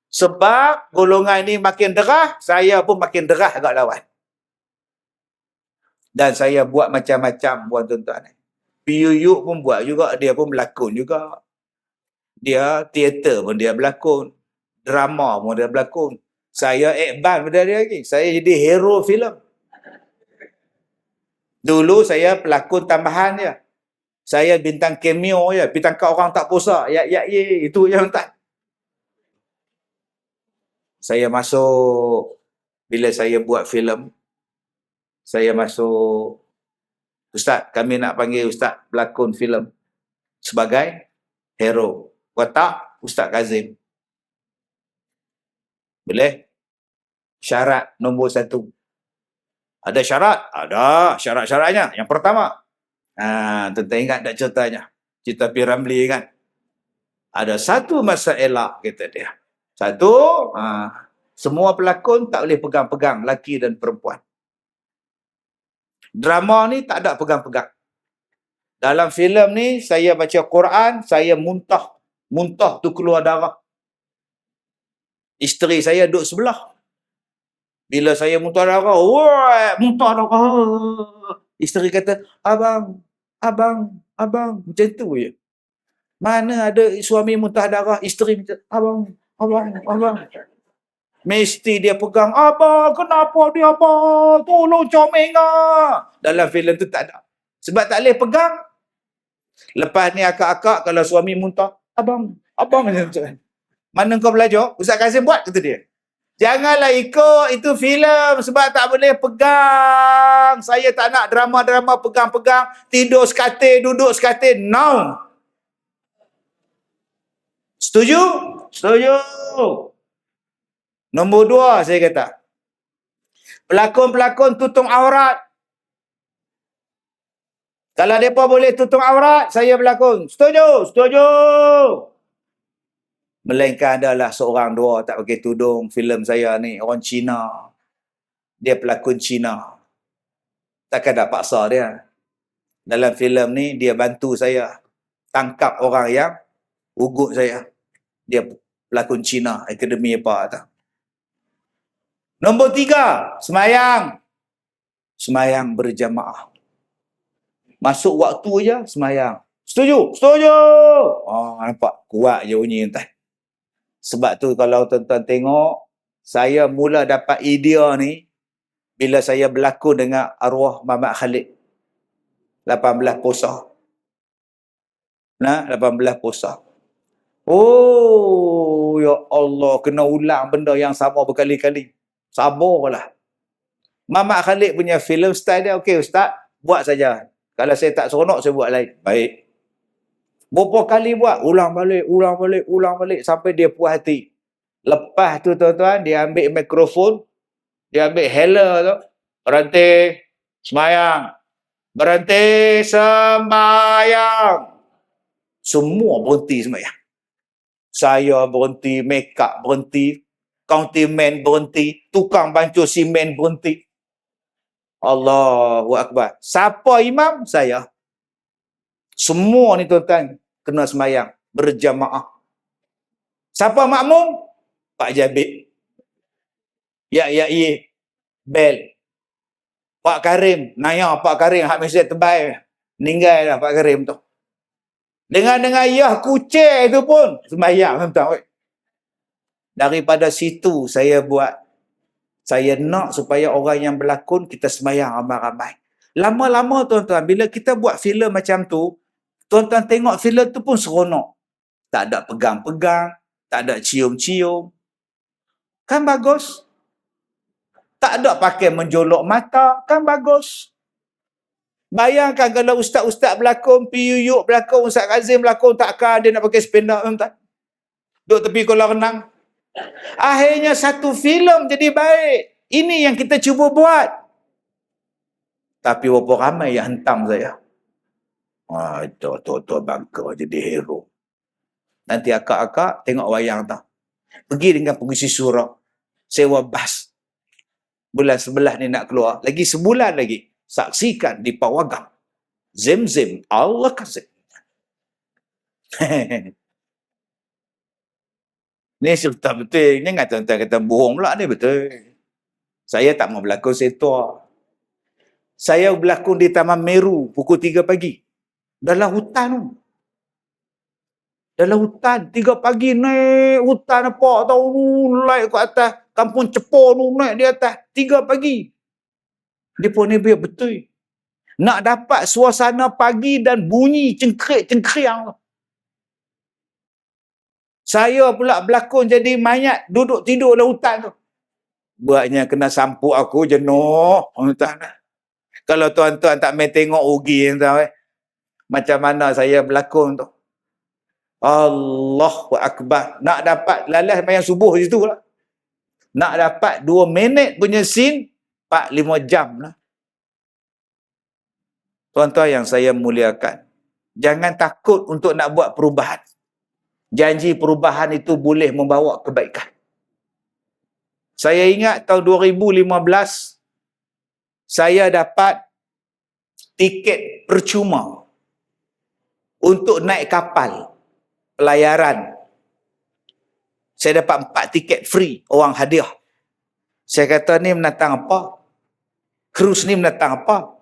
Sebab golongan ini makin derah, saya pun makin derah agak lawan. Dan saya buat macam-macam buat tuan-tuan. Piyuyuk pun buat juga, dia pun berlakon juga. Dia teater pun dia berlakon. Drama pun dia berlakon. Saya Iqbal pada dia lagi. Saya jadi hero filem. Dulu saya pelakon tambahan je. Saya bintang cameo je. Pergi tangkap orang tak puasa. Itu yang tak. Saya masuk, bila saya buat filem, saya masuk, Ustaz, kami nak panggil Ustaz pelakon filem sebagai hero. Watak Ustaz Kazim. Boleh? Syarat nombor 1. Ada syarat? Ada syarat-syaratnya. Yang pertama, tuan-tuan ingat tak ceritanya? Cerita P. Ramlee kan? Ada satu masalah, kata dia. Satu, semua pelakon tak boleh pegang-pegang, lelaki dan perempuan. Drama ni tak ada pegang-pegang. Dalam filem ni, saya baca Quran, saya muntah. Muntah tu keluar darah. Isteri saya duduk sebelah. Bila saya muntah darah, wah, muntah darah. Isteri kata, abang, macam tu je. Mana ada suami muntah darah, isteri minta, abang. Mesti dia pegang, abang, kenapa dia, abang? Tolong comel lah. Dalam filem tu tak ada. Sebab tak boleh pegang. Lepas ni akak-akak kalau suami muntah, abang, macam tu. Mana kau belajar? Ustaz Kazim buat, kata dia. Janganlah ikut, itu filem sebab tak boleh pegang. Saya tak nak drama-drama pegang-pegang, tidur sekatil, duduk sekatil. No. Setuju? Setuju. Nombor 2 saya kata. Pelakon-pelakon tutung aurat. Kalau mereka boleh tutung aurat, saya berlakon. Setuju? Setuju. Melainkan adalah seorang dua tak pakai tudung. Filem saya ni, orang Cina. Dia pelakon Cina. Takkan nak paksa dia. Dalam filem ni, dia bantu saya tangkap orang yang ugut saya. Dia pelakon Cina, akademi apa tak. Nombor 3, semayang. Semayang berjamaah. Masuk waktu aja semayang. Setuju? Setuju! Oh, nampak? Kuat je bunyi entah. Sebab tu kalau tuan-tuan tengok, saya mula dapat idea ni bila saya berlakon dengan arwah Mamat Khalid. 18 Puasa. 18 Puasa. Oh, ya Allah, kena ulang benda yang sama berkali-kali. Sabarlah. Mamat Khalid punya filem style dia, okey ustaz, buat saja. Kalau saya tak seronok, saya buat lain. Baik. Berapa kali buat, ulang balik sampai dia puas hati. Lepas tu tuan-tuan, dia ambil mikrofon, dia ambil healer tu, berhenti semayang. Berhenti sembahyang. Semua berhenti sembahyang. Saya berhenti, make up berhenti, counterman berhenti, tukang bancuh simen berhenti. Allahu Akbar. Siapa imam? Saya. Semua ni tuan-tuan kena sembahyang berjamaah. Siapa makmum? Pak Jabir. Ya, Bel. Pak Karim, naya Pak Karim hak mesej terbaik. Meninggal dah Pak Karim tu. Dengan ya kucing tu pun sembahyang tuan-tuan. Daripada situ saya buat. Saya nak supaya orang yang berlakon kita sembahyang ramai-ramai. Lama-lama tuan-tuan, bila kita buat filem macam tu, tuan-tuan tengok filem tu pun seronok. Tak ada pegang-pegang, tak ada cium-cium. Kan bagus? Tak ada pakai menjolok mata, kan bagus? Bayangkan kalau ustaz-ustaz berlakon, Piyuyuk berlakon, Ustaz Kazim berlakon, takkan dia nak pakai sependa, tuan-tuan. Duduk tepi kolam renang. Akhirnya satu filem jadi baik. Ini yang kita cuba buat. Tapi berapa ramai yang hentam saya. Itu bangka jadi hero. Nanti akak-akak tengok wayang tak. Pergi dengan pengisi surau. Sewa bas. Bulan 11 ni nak keluar. Lagi sebulan lagi. Saksikan di Pawagam. Zim-zim. Allah kasih. Ni cerita betul. Jangan tuan-tuan kata bohong pula ni betul. Saya tak mau berlakon setua. Saya berlakon di Taman Meru pukul 3 pagi. Dalam hutan tu. Dalam hutan. 3 pagi naik hutan apa tahu. Naik ke atas. Kampung Cepor tu naik di atas. 3 pagi. Dia pun ni biar betul. Nak dapat suasana pagi dan bunyi cengkrik-cengkriang tu. Saya pula berlakon jadi mayat duduk tidur dalam hutan tu. Buatnya kena sampuk aku jenuh. Kalau tuan-tuan tak main tengok rugi tuan. Macam mana saya berlakon tu. Allahu Akbar. Nak dapat lalas mayang subuh di situ lah. Nak dapat 2 minit punya scene 4-5 jam lah. Tuan-tuan yang saya muliakan. Jangan takut untuk nak buat perubahan. Janji perubahan itu boleh membawa kebaikan. Saya ingat tahun 2015, saya dapat tiket percuma untuk naik kapal pelayaran. Saya dapat 4 tiket free, orang hadiah. Saya kata, ni menatang apa? Cruise ni menatang apa?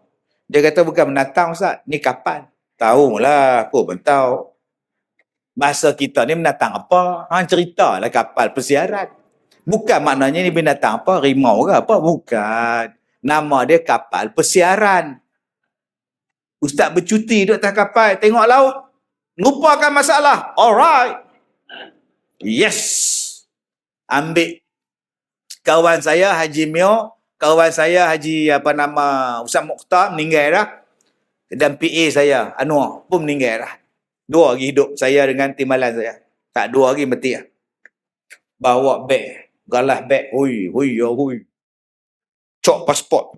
Dia kata, bukan menatang Ustaz, ni kapal. Tahulah, aku pun tahu. Masa kita ni menatang apa? Hang ceritalah kapal persiaran. Bukan maknanya ni binatang apa, rimau ke apa? Bukan. Nama dia kapal persiaran. Ustaz bercuti duduk atas kapal, tengok laut. Lupakan masalah. Alright. Yes. Ambil kawan saya Haji Mio, kawan saya Haji Ustaz Mokhtar meninggal dah. Dan PA saya Anwar pun meninggal dah. 2 hari hidup saya dengan timbalan saya. Tak 2 hari mati dah. Bawa beg, galas beg, hui. Cok pasport.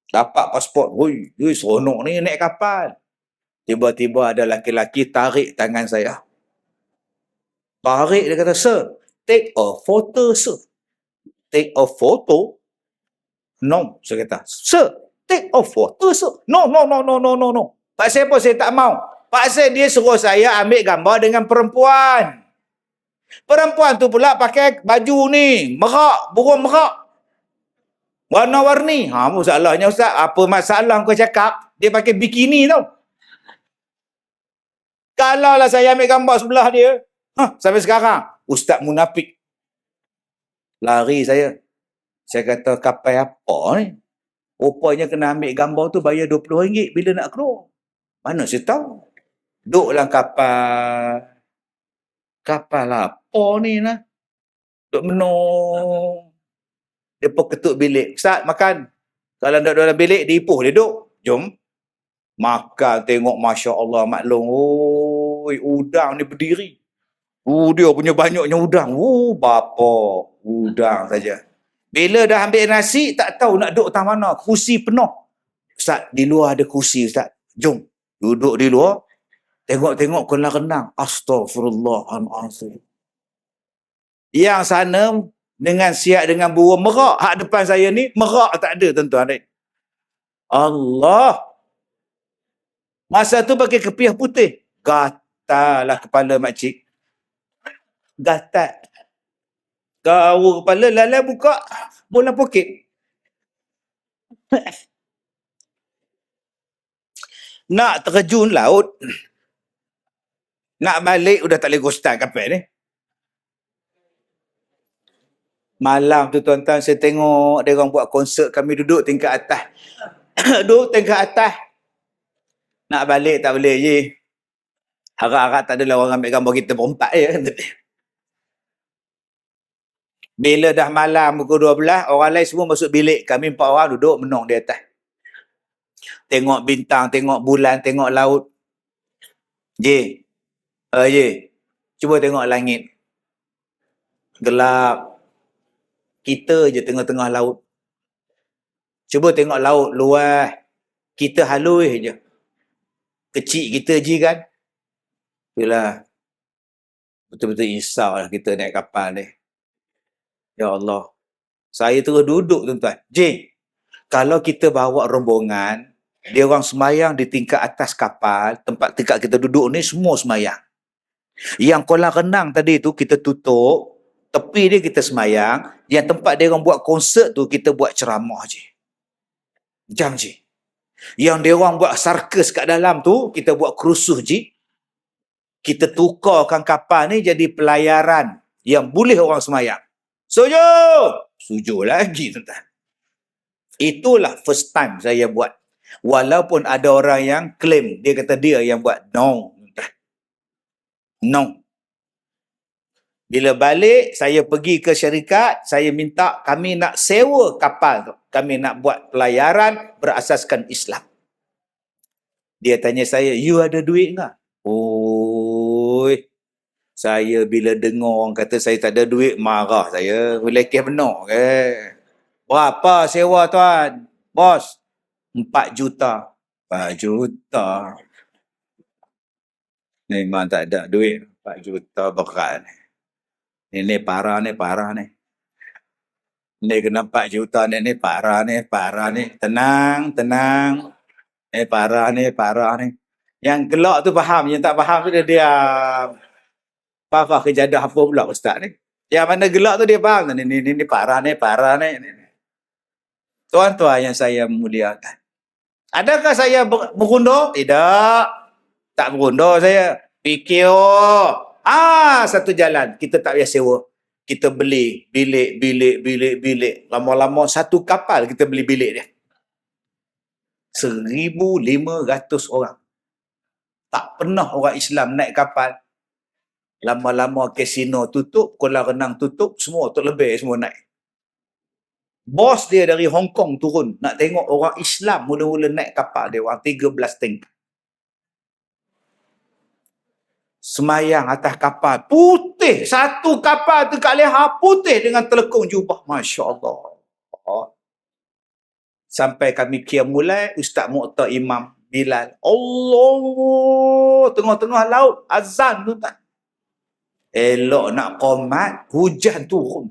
Dapat pasport, hui, seronok ni naik kapal. Tiba-tiba ada laki-laki tarik tangan saya. Tarik, dia kata, sir, take a photo, sir. Take a photo? No, saya kata, sir, take a photo, sir. No. Pasal apa saya tak mau? Pasal dia suruh saya ambil gambar dengan perempuan. Perempuan tu pula pakai baju ni, merak, burung merak. Warna-warni. Masalahnya Ustaz, apa masalah kau cakap? Dia pakai bikini tau. Kalau lah saya ambil gambar sebelah dia, sampai sekarang, Ustaz munafik. Lari saya. Saya kata, kapal apa ni? Rupanya kena ambil gambar tu bayar RM20 bila nak keluar. Mana saya tahu? Duduk dalam kapal. Kapal apa ni lah? Duduk menung. Dia pun ketuk bilik. Ustaz, makan. Kalau duduk dalam bilik, dia ipuh dia duduk. Jom. Makan, tengok, Masya Allah, maklum. Udang ni berdiri. Dia punya banyaknya udang. Bapa. Udang saja. Bila dah ambil nasi, tak tahu nak duduk tang mana. Kursi penuh. Ustaz, di luar ada kursi, Ustaz. Jom. Duduk di luar. Tengok-tengok kenang-kenang. Astaghfirullahaladzim. Yang sana dengan siap dengan burung merak. Hak depan saya ni, merak tak ada, tuan-tuan. Allah. Masa tu pakai kepiah putih. Gatal lah kepala makcik. Gatal. Kau kepala, lalai buka bola poket. Nak terjun laut. Nak balik, udah tak boleh gostan kapal ni. Malam tu tuan-tuan, saya tengok dia orang buat konsert, kami duduk tingkat atas. Duduk tingkat atas. Nak balik tak boleh je. Harap-harap tak adalah orang ambil gambar kita berempat je. Bila dah malam pukul 12, orang lain semua masuk bilik. Kami 4 orang duduk menung di atas. Tengok bintang, tengok bulan, tengok laut. J. Cuba tengok langit. Gelap. Kita je tengah-tengah laut. Cuba tengok laut luas. Kita halus je. Kecil kita je kan. Itulah. Betul-betul insau lah kita naik kapal ni. Ya Allah. Saya terus duduk tuan-tuan. J. Kalau kita bawa rombongan, dia orang semayang di tingkat atas kapal, tempat tingkat kita duduk ni semua semayang. Yang kolam renang tadi tu kita tutup, tepi dia kita semayang, yang tempat dia orang buat konsert tu kita buat ceramah je. Jam je. Yang dia orang buat sarkas kat dalam tu, kita buat kerusuh je. Kita tukarkan kapal ni jadi pelayaran yang boleh orang semayang. Setuju? Setuju lagi tuan-tuan. Itulah first time saya buat. Walaupun ada orang yang claim, dia kata dia yang buat. No. Bila balik, saya pergi ke syarikat, saya minta kami nak sewa kapal tu. Kami nak buat pelayaran berasaskan Islam. Dia tanya saya, you ada duit tak? Saya bila dengar orang kata saya tak ada duit, marah saya. Lekeh benar ke? Berapa sewa tuan? Bos, 4 juta. 4 juta. Memang tak ada duit. 4 juta berat. Ini parah ni. Ni kena 4 juta ni parah ni. Tenang. Parah ni. Yang gelak tu faham, yang tak faham tu dia diam. Faham kejadah apa pula ustaz ni? Yang mana gelak tu dia faham. Ni parah ni, parah ni. Tuan-tuan yang saya muliakan. Adakah saya berundur? Tidak. Tak berundur saya. Fikir, satu jalan. Kita tak payah sewa. Kita beli bilik. Lama-lama satu kapal kita beli bilik dia. 1,500 orang. Tak pernah orang Islam naik kapal. Lama-lama kasino tutup, kolam renang tutup, semua terlebih semua naik. Bos dia dari Hong Kong turun nak tengok orang Islam mula-mula naik kapal dia, orang 13 tank. Semayang atas kapal, putih. Satu kapal tu kat leher putih dengan telekung jubah. Masya Allah. Sampai kami qiyam mulai, Ustaz Mu'ta Imam Bilal. Allah, tengah-tengah laut, azan tu tak. Elok nak qomat, hujan turun.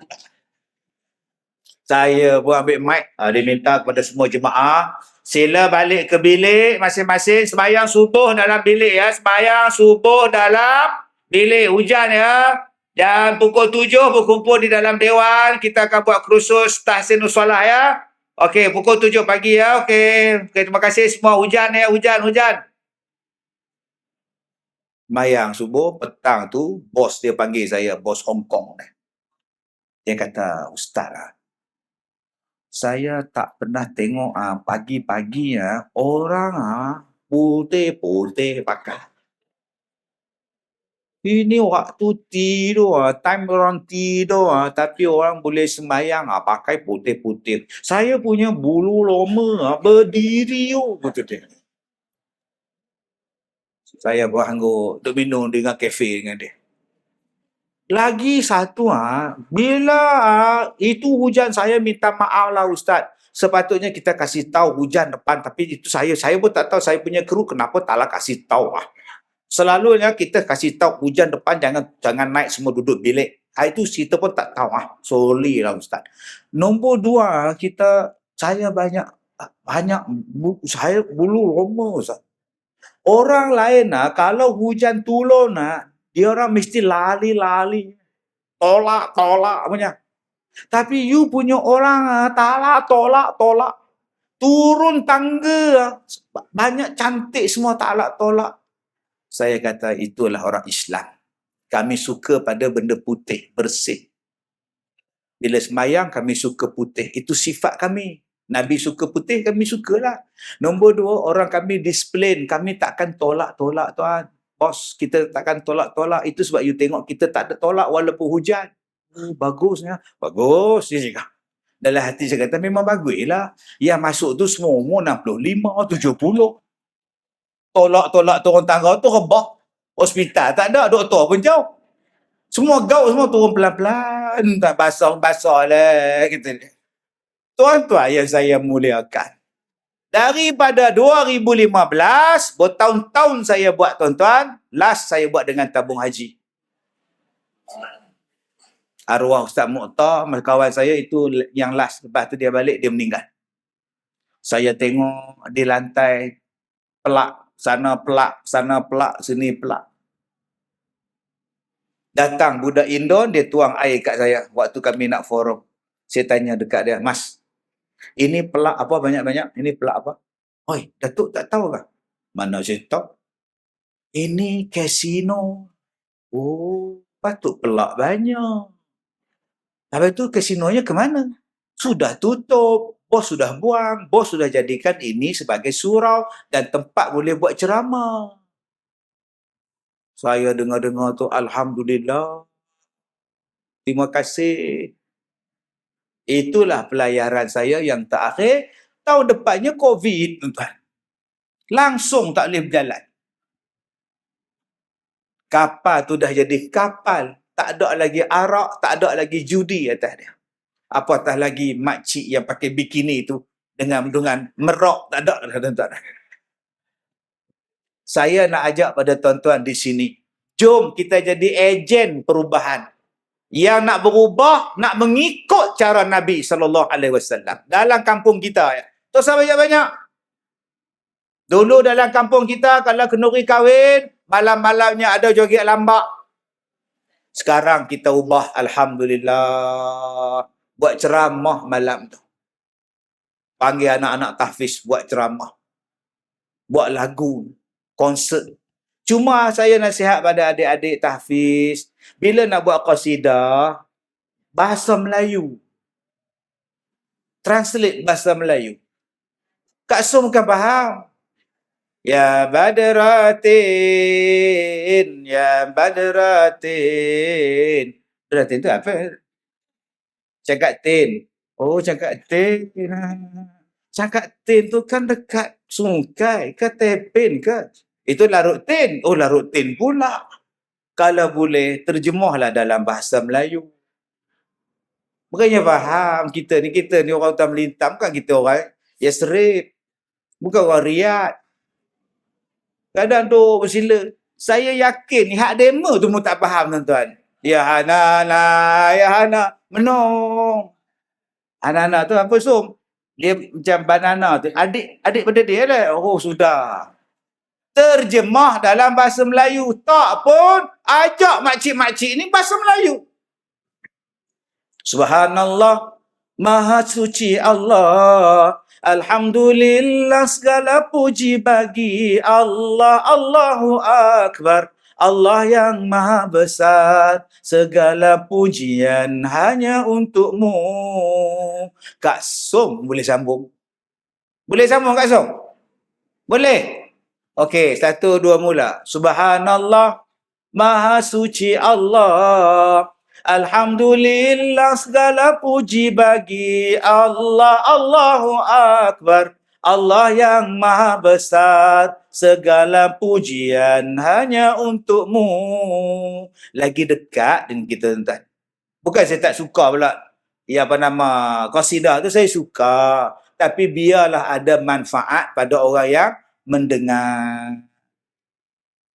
Saya pun ambil mic. Dia minta kepada semua jemaah, sila balik ke bilik masing-masing, sembahyang subuh dalam bilik ya. Sembahyang subuh dalam bilik, hujan ya. Dan pukul 7 berkumpul di dalam dewan. Kita akan buat kursus tahsinus solah ya. Okey, pukul 7 pagi ya. Okey, terima kasih semua. Hujan ya, hujan. Sembahyang subuh, petang tu, bos dia panggil saya, bos Hong Kong ni. Dia kata, Ustaz, saya tak pernah tengok pagi-pagi orang putih-putih pakai. Ini waktu tidur, time orang tidur, tapi orang boleh sembahyang pakai putih-putih. Saya punya bulu loma berdiri, betul dia. Saya beranggur untuk minum dengan kafe dengan dia. Lagi satu, bila itu hujan, saya minta maaf lah Ustaz. Sepatutnya kita kasih tahu hujan depan, tapi itu saya pun tak tahu, saya punya kru kenapa taklah kasih tahu. Selalunya kita kasih tahu hujan depan, jangan naik semua duduk bilik. Itu kita pun tak tahu. Sorry lah Ustaz. Nombor 2, saya banyak saya bulu loma Ustaz. Orang lain kalau hujan turun dia orang mesti lali-lali. Tolak punya. Tapi you punya orang tolak. Turun tangga. Banyak cantik semua tolak. Saya kata itulah orang Islam. Kami suka pada benda putih, bersih. Bila sembahyang kami suka putih. Itu sifat kami. Nabi suka putih, kami sukalah. Nombor 2, orang kami disiplin. Kami takkan tolak tuan. Bos, kita takkan tolak. Itu sebab you tengok kita tak ada tolak walaupun hujan. Bagusnya. Bagus, dia cakap. Dalam hati saya kata, memang baguslah. Yang masuk tu semua umur 65, 70. Tolak turun tangga tu rebah. Hospital tak ada, doktor pun jauh. Semua gaul, semua turun pelan-pelan. Tak basah lah. Gitu. Tuan-tuan yang saya muliakan. Daripada 2015, bertahun-tahun saya buat tuan-tuan, last saya buat dengan tabung haji. Arwah Ustaz Mu'ta, kawan saya itu yang last. Lepas tu dia balik, dia meninggal. Saya tengok di lantai, pelak, sana pelak, sini pelak. Datang budak Indon, dia tuang air kat saya. Waktu kami nak forum. Saya tanya dekat dia, Mas, ini pelak apa banyak-banyak? Ini pelak apa? Oi, Datuk tak tahu kah? Mana saya tahu? Ini kasino. Oh, patut pelak banyak. Habis tu kasinonya ke mana? Sudah tutup. Bos sudah buang. Bos sudah jadikan ini sebagai surau dan tempat boleh buat ceramah. Saya dengar-dengar tu, Alhamdulillah. Terima kasih. Itulah pelayaran saya yang terakhir. Tahun depannya COVID, tuan-tuan. Langsung tak boleh berjalan. Kapal tu dah jadi kapal. Tak ada lagi arak, tak ada lagi judi atas dia. Apatah lagi makcik yang pakai bikini tu dengan merok, tak ada lah, tuan-tuan. Saya nak ajak pada tuan-tuan di sini. Jom kita jadi ejen perubahan. Yang nak berubah, nak mengikut cara Nabi SAW dalam kampung kita. Tak usah banyak-banyak. Dulu dalam kampung kita, kalau kenduri kahwin, malam-malamnya ada joget lambak. Sekarang kita ubah, Alhamdulillah. Buat ceramah malam tu. Panggil anak-anak tahfiz buat ceramah. Buat lagu. Konsert. Cuma saya nasihat pada adik-adik tahfiz, bila nak buat qasidah, bahasa Melayu. Translate bahasa Melayu. Kak Som bukan faham. Ya Badratin, ya Badratin. Badratin tu apa? Cakap tin. Oh, cakap tin. Cakap tin tu kan dekat sungai ke Tepin ke? Itu larut tin. Oh, larut tin pula. Kalau boleh, terjemahlah dalam bahasa Melayu. Bukannya faham kita ni orang hutan melintang, bukan kita orang Yasrib. Bukan orang Riyadh. Kadang tu bersila. Saya yakin ni hak demo tu pun tak faham tuan-tuan. Ya Hana, ya Hana. Menong. Hana tu apa Som? Dia macam banana tu. Adik pada dia lah. Oh sudah. Terjemah dalam bahasa Melayu. Tak pun ajak makcik-makcik ni bahasa Melayu. Subhanallah. Maha suci Allah. Alhamdulillah segala puji bagi Allah. Allahu Akbar. Allah yang maha besar. Segala pujian hanya untukmu. Kak Som boleh sambung? Boleh sambung Kak Som? Boleh? Okey, 1, 2 mula. Subhanallah. Maha suci Allah. Alhamdulillah segala puji bagi Allah. Allahu Akbar. Allah yang maha besar. Segala pujian hanya untukmu. Lagi dekat dengan kita tuan. Bukan saya tak suka pula. Ya apa nama qasidah tu saya suka. Tapi biarlah ada manfaat pada orang yang mendengar.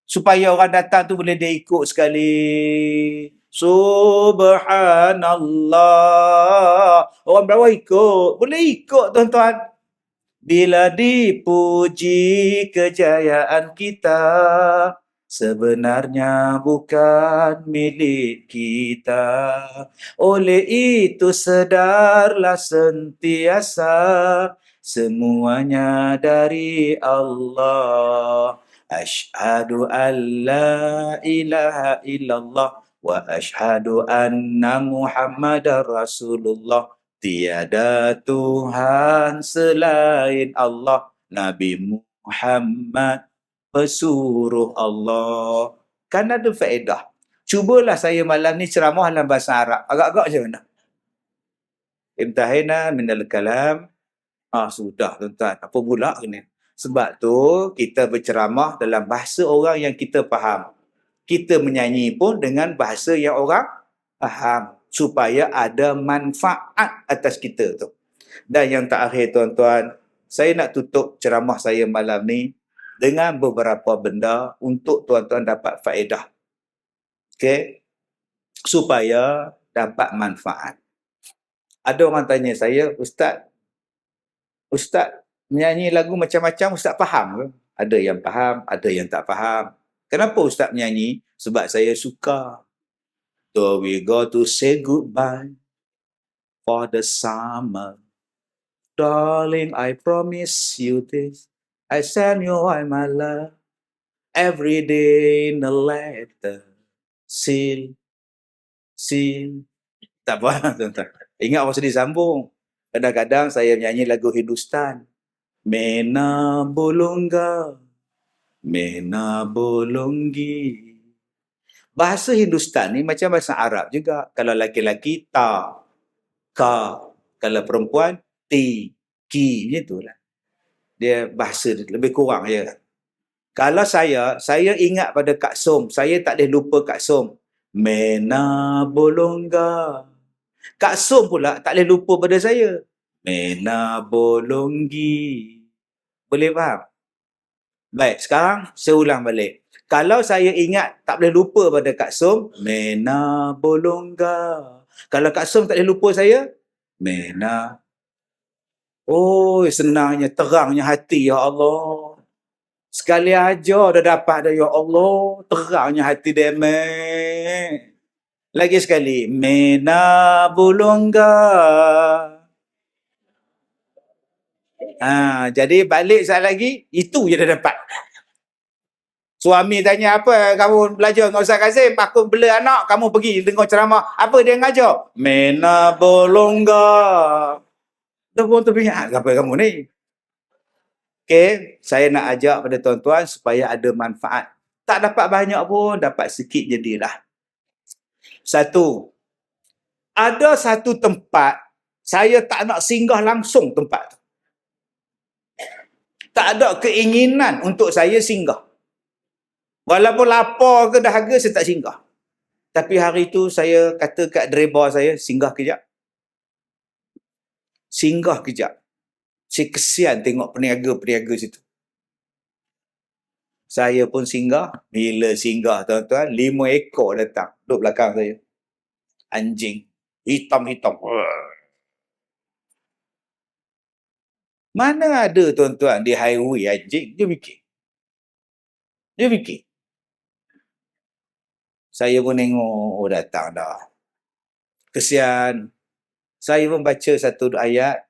Supaya orang datang tu boleh dia ikut sekali. Subhanallah. Orang bawah ikut. Boleh ikut tuan-tuan. Bila dipuji kejayaan kita, sebenarnya bukan milik kita. Oleh itu sedarlah sentiasa, semuanya dari Allah. Asyhadu an la ilaha illallah wa asyhadu anna Muhammadar Rasulullah. Tiada Tuhan selain Allah. Nabi Muhammad pesuruh Allah. Kan ada faedah. Cubalah saya malam ni ceramah dalam bahasa Arab. Agak-agak macam mana? Imtahina minal kalam. Sudah tuan-tuan. Apa pula ni? Sebab tu kita berceramah dalam bahasa orang yang kita faham. Kita menyanyi pun dengan bahasa yang orang faham. Supaya ada manfaat atas kita tu. Dan yang terakhir tuan-tuan, saya nak tutup ceramah saya malam ni dengan beberapa benda untuk tuan-tuan dapat faedah. Okey? Supaya dapat manfaat. Ada orang tanya saya, Ustaz menyanyi lagu macam-macam, Ustaz faham ke? Ada yang faham, ada yang tak faham. Kenapa Ustaz menyanyi? Sebab saya suka. So we go to say goodbye for the summer. Darling, I promise you this. I send you all my love. Every day in a letter. Seal. Tak apa, tuan-tuan. Ingat apa sedih sambung. Kadang-kadang saya menyanyi lagu Hindustan. Mena bolongga, mena bolonggi. Bahasa Hindustan ni macam bahasa Arab juga. Kalau laki-laki, ta, ka. Kalau perempuan, ti, ki. Macam itulah. Dia bahasa lebih kurang je. Kalau saya ingat pada Kak Som. Saya tak boleh lupa Kak Som. Mena bolongga. Kak Som pula tak boleh lupa pada saya. Mena bolonggi. Boleh faham? Baik, sekarang saya ulang balik. Kalau saya ingat tak boleh lupa pada Kak Som, Mena bolongga. Kalau Kak Som tak boleh lupa saya, Mena. Oh, senangnya, terangnya hati, ya Allah. Sekali aja dah dapat dah, ya Allah, terangnya hati dia. Lagi sekali, Mena Bulungga. Jadi balik sekali lagi, itu je dah dapat. Suami tanya, apa kamu belajar dengan Ustaz Kazim? Aku bela anak, kamu pergi dengar ceramah. Apa dia ngajar? Mena Bulungga. Dah pun terpingat, apa kamu ni? Okey, saya nak ajak pada tuan-tuan supaya ada manfaat. Tak dapat banyak pun, dapat sikit jadilah. Satu, ada satu tempat, saya tak nak singgah langsung tempat tu. Tak ada keinginan untuk saya singgah. Walaupun lapar ke dahaga, saya tak singgah. Tapi hari tu saya kata kat driver saya, singgah kejap. Singgah kejap. Saya kesian tengok peniaga-peniaga situ. Saya pun singgah. Bila singgah tuan-tuan, 5 ekor datang. Duduk belakang saya. Anjing. Hitam-hitam. Mana ada tuan-tuan di highway anjing? Dia fikir. Saya pun tengok, datang dah. Kesian. Saya pun baca satu ayat.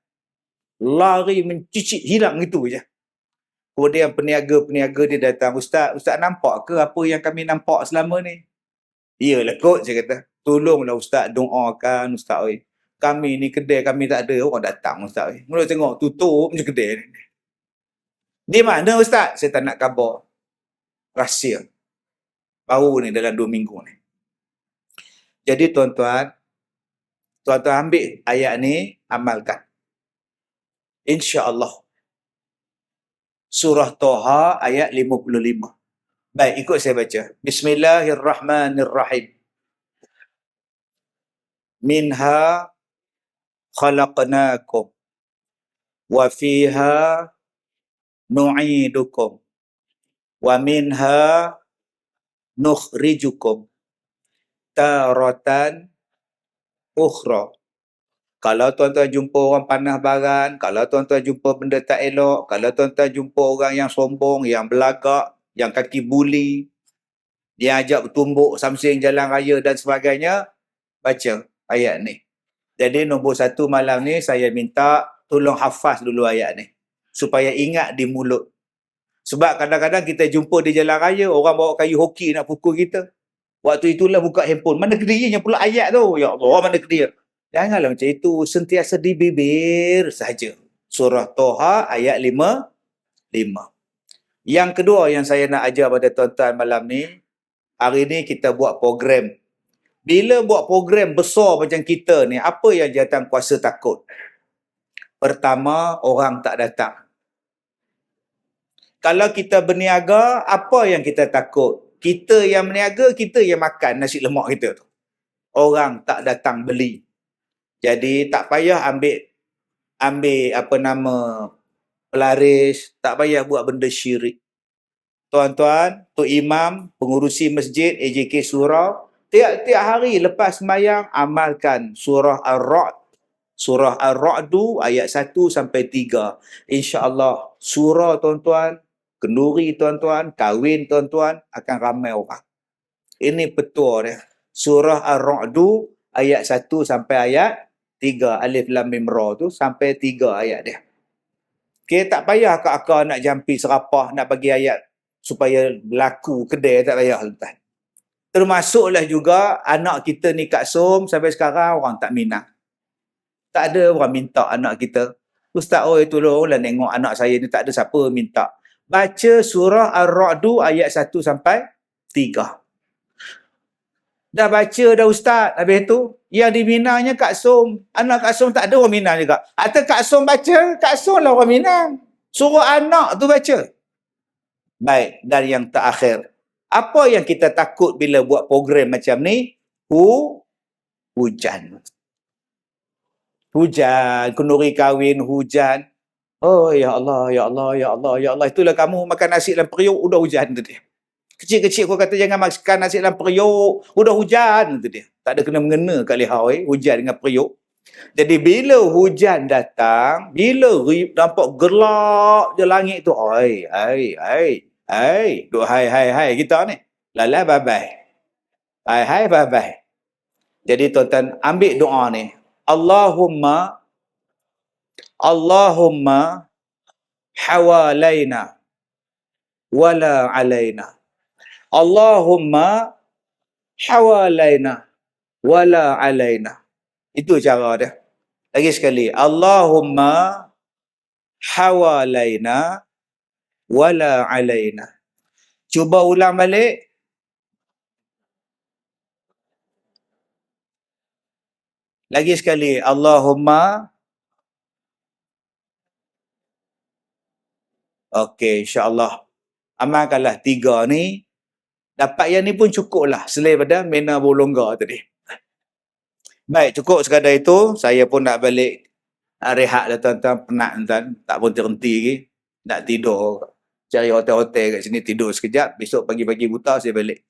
Lari mencicit, hilang itu je. Kemudian peniaga-peniaga dia datang. Ustaz nampak ke apa yang kami nampak selama ni? Iyalah kot, saya kata. Tolonglah Ustaz, doakan Ustaz. Oi. Kami ni kedai kami tak ada orang datang Ustaz. Mula tengok tutup je kedai ni. Di mana Ustaz? Saya tak nak khabar. Rahsia. Baru ni dalam 2 minggu ni. Jadi tuan-tuan ambil ayat ni, amalkan. InsyaAllah. Surah Toha ayat 55. Baik, ikut saya baca. Bismillahirrahmanirrahim. Minha khalaqnakum wa fiha nu'idukum wa minha nukhrijukum taratan ukhra. Kalau tuan-tuan jumpa orang panah baran, kalau tuan-tuan jumpa benda tak elok, kalau tuan-tuan jumpa orang yang sombong, yang belagak, yang kaki buli, dia ajak bertumbuk samsing jalan raya dan sebagainya, baca ayat ni. Jadi nombor 1 malam ni saya minta tolong hafaz dulu ayat ni. Supaya ingat di mulut. Sebab kadang-kadang kita jumpa di jalan raya, orang bawa kayu hoki nak pukul kita. Waktu itulah buka handphone. Mana kedirinya pula ayat tu? Ya Allah, mana kedir? Janganlah macam itu. Sentiasa di bibir saja. Surah Toha ayat 5. Yang kedua yang saya nak ajar pada tuan-tuan malam ni, hari ni kita buat program. Bila buat program besar macam kita ni, apa yang jawatan kuasa takut? Pertama, orang tak datang. Kalau kita berniaga, apa yang kita takut? Kita yang berniaga, kita yang makan nasi lemak kita tu. Orang tak datang beli. Jadi tak payah ambil pelaris, tak payah buat benda syirik. Tuan-tuan, Tok Imam, pengurusi masjid AJK Surau, tiap-tiap hari lepas sembahyang amalkan surah Ar-Ra'd. Surah Ar-Ra'du ayat 1 sampai 3. Insya-Allah surah tuan-tuan, kenduri tuan-tuan, kahwin tuan-tuan akan ramai orang. Ini petua dia. Surah Ar-Ra'du ayat 1 sampai ayat 3, alif lam mim ra tu sampai 3 ayat dia. Okay, tak payah akak-akak nak jampi serapah nak bagi ayat supaya berlaku kedai, tak payah tuan. Termasuklah juga anak kita ni Kak Som, sampai sekarang orang tak minat. Tak ada orang minta anak kita. Ustaz, tolonglah tengok anak saya ni, tak ada siapa minta. Baca surah Ar-Ra'du ayat 1 sampai 3. Dah baca dah Ustaz. Habis tu, yang diminanya Kak Som. Anak Kak Som tak ada orang Minang juga. Atau Kak Som baca, Kak Som lah orang Minang. Suruh anak tu baca. Baik, dan yang terakhir. Apa yang kita takut bila buat program macam ni? Hujan. Hujan, kenduri kahwin, hujan. Oh, ya Allah, ya Allah, ya Allah, ya Allah. Itulah kamu makan nasi dalam periuk, udah hujan tu dia. Kecil-kecil kau kata jangan makan nasi dalam periuk, udah hujan tu dia. Tak ada kena-mengena kat lihau, hujan dengan periuk. Jadi bila hujan datang, bila nampak gelap je langit tu, Hai, duk hai kita ni. Lalai babai. Hai babai. Jadi tuan-tuan ambil doa ni. Allahumma hawalaina wala alaina. Allahumma hawalaina wala alaina. Itu cara dia. Lagi sekali. Allahumma hawalaina wala alaina. Cuba ulang balik. Lagi sekali. Allahumma. Okey, insya-Allah. Amalkanlah 3 ni. Dapat yang ni pun cukup lah. Selain pada mena bolongga tadi. Baik, cukup sekadar itu. Saya pun nak balik rehat dah tuan-tuan. Penat tuan-tuan. Tak pun terhenti lagi. Nak tidur. Cari hotel-hotel kat sini. Tidur sekejap. Besok pagi-pagi buta saya balik.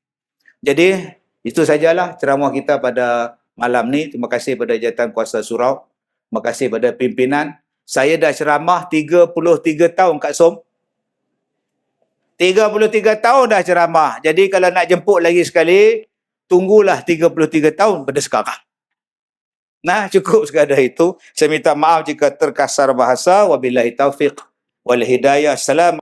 Jadi, itu sajalah ceramah kita pada malam ni. Terima kasih pada Jabatan Kuasa Surau. Terima kasih pada pimpinan. Saya dah ceramah 33 tahun Kak Som. 33 tahun dah ceramah. Jadi kalau nak jemput lagi sekali, tunggulah 33 tahun pada sekarang. Nah, cukup sekadar itu. Saya minta maaf jika terkasar bahasa. Wabillahi taufiq wal hidayah. Assalamualaikum.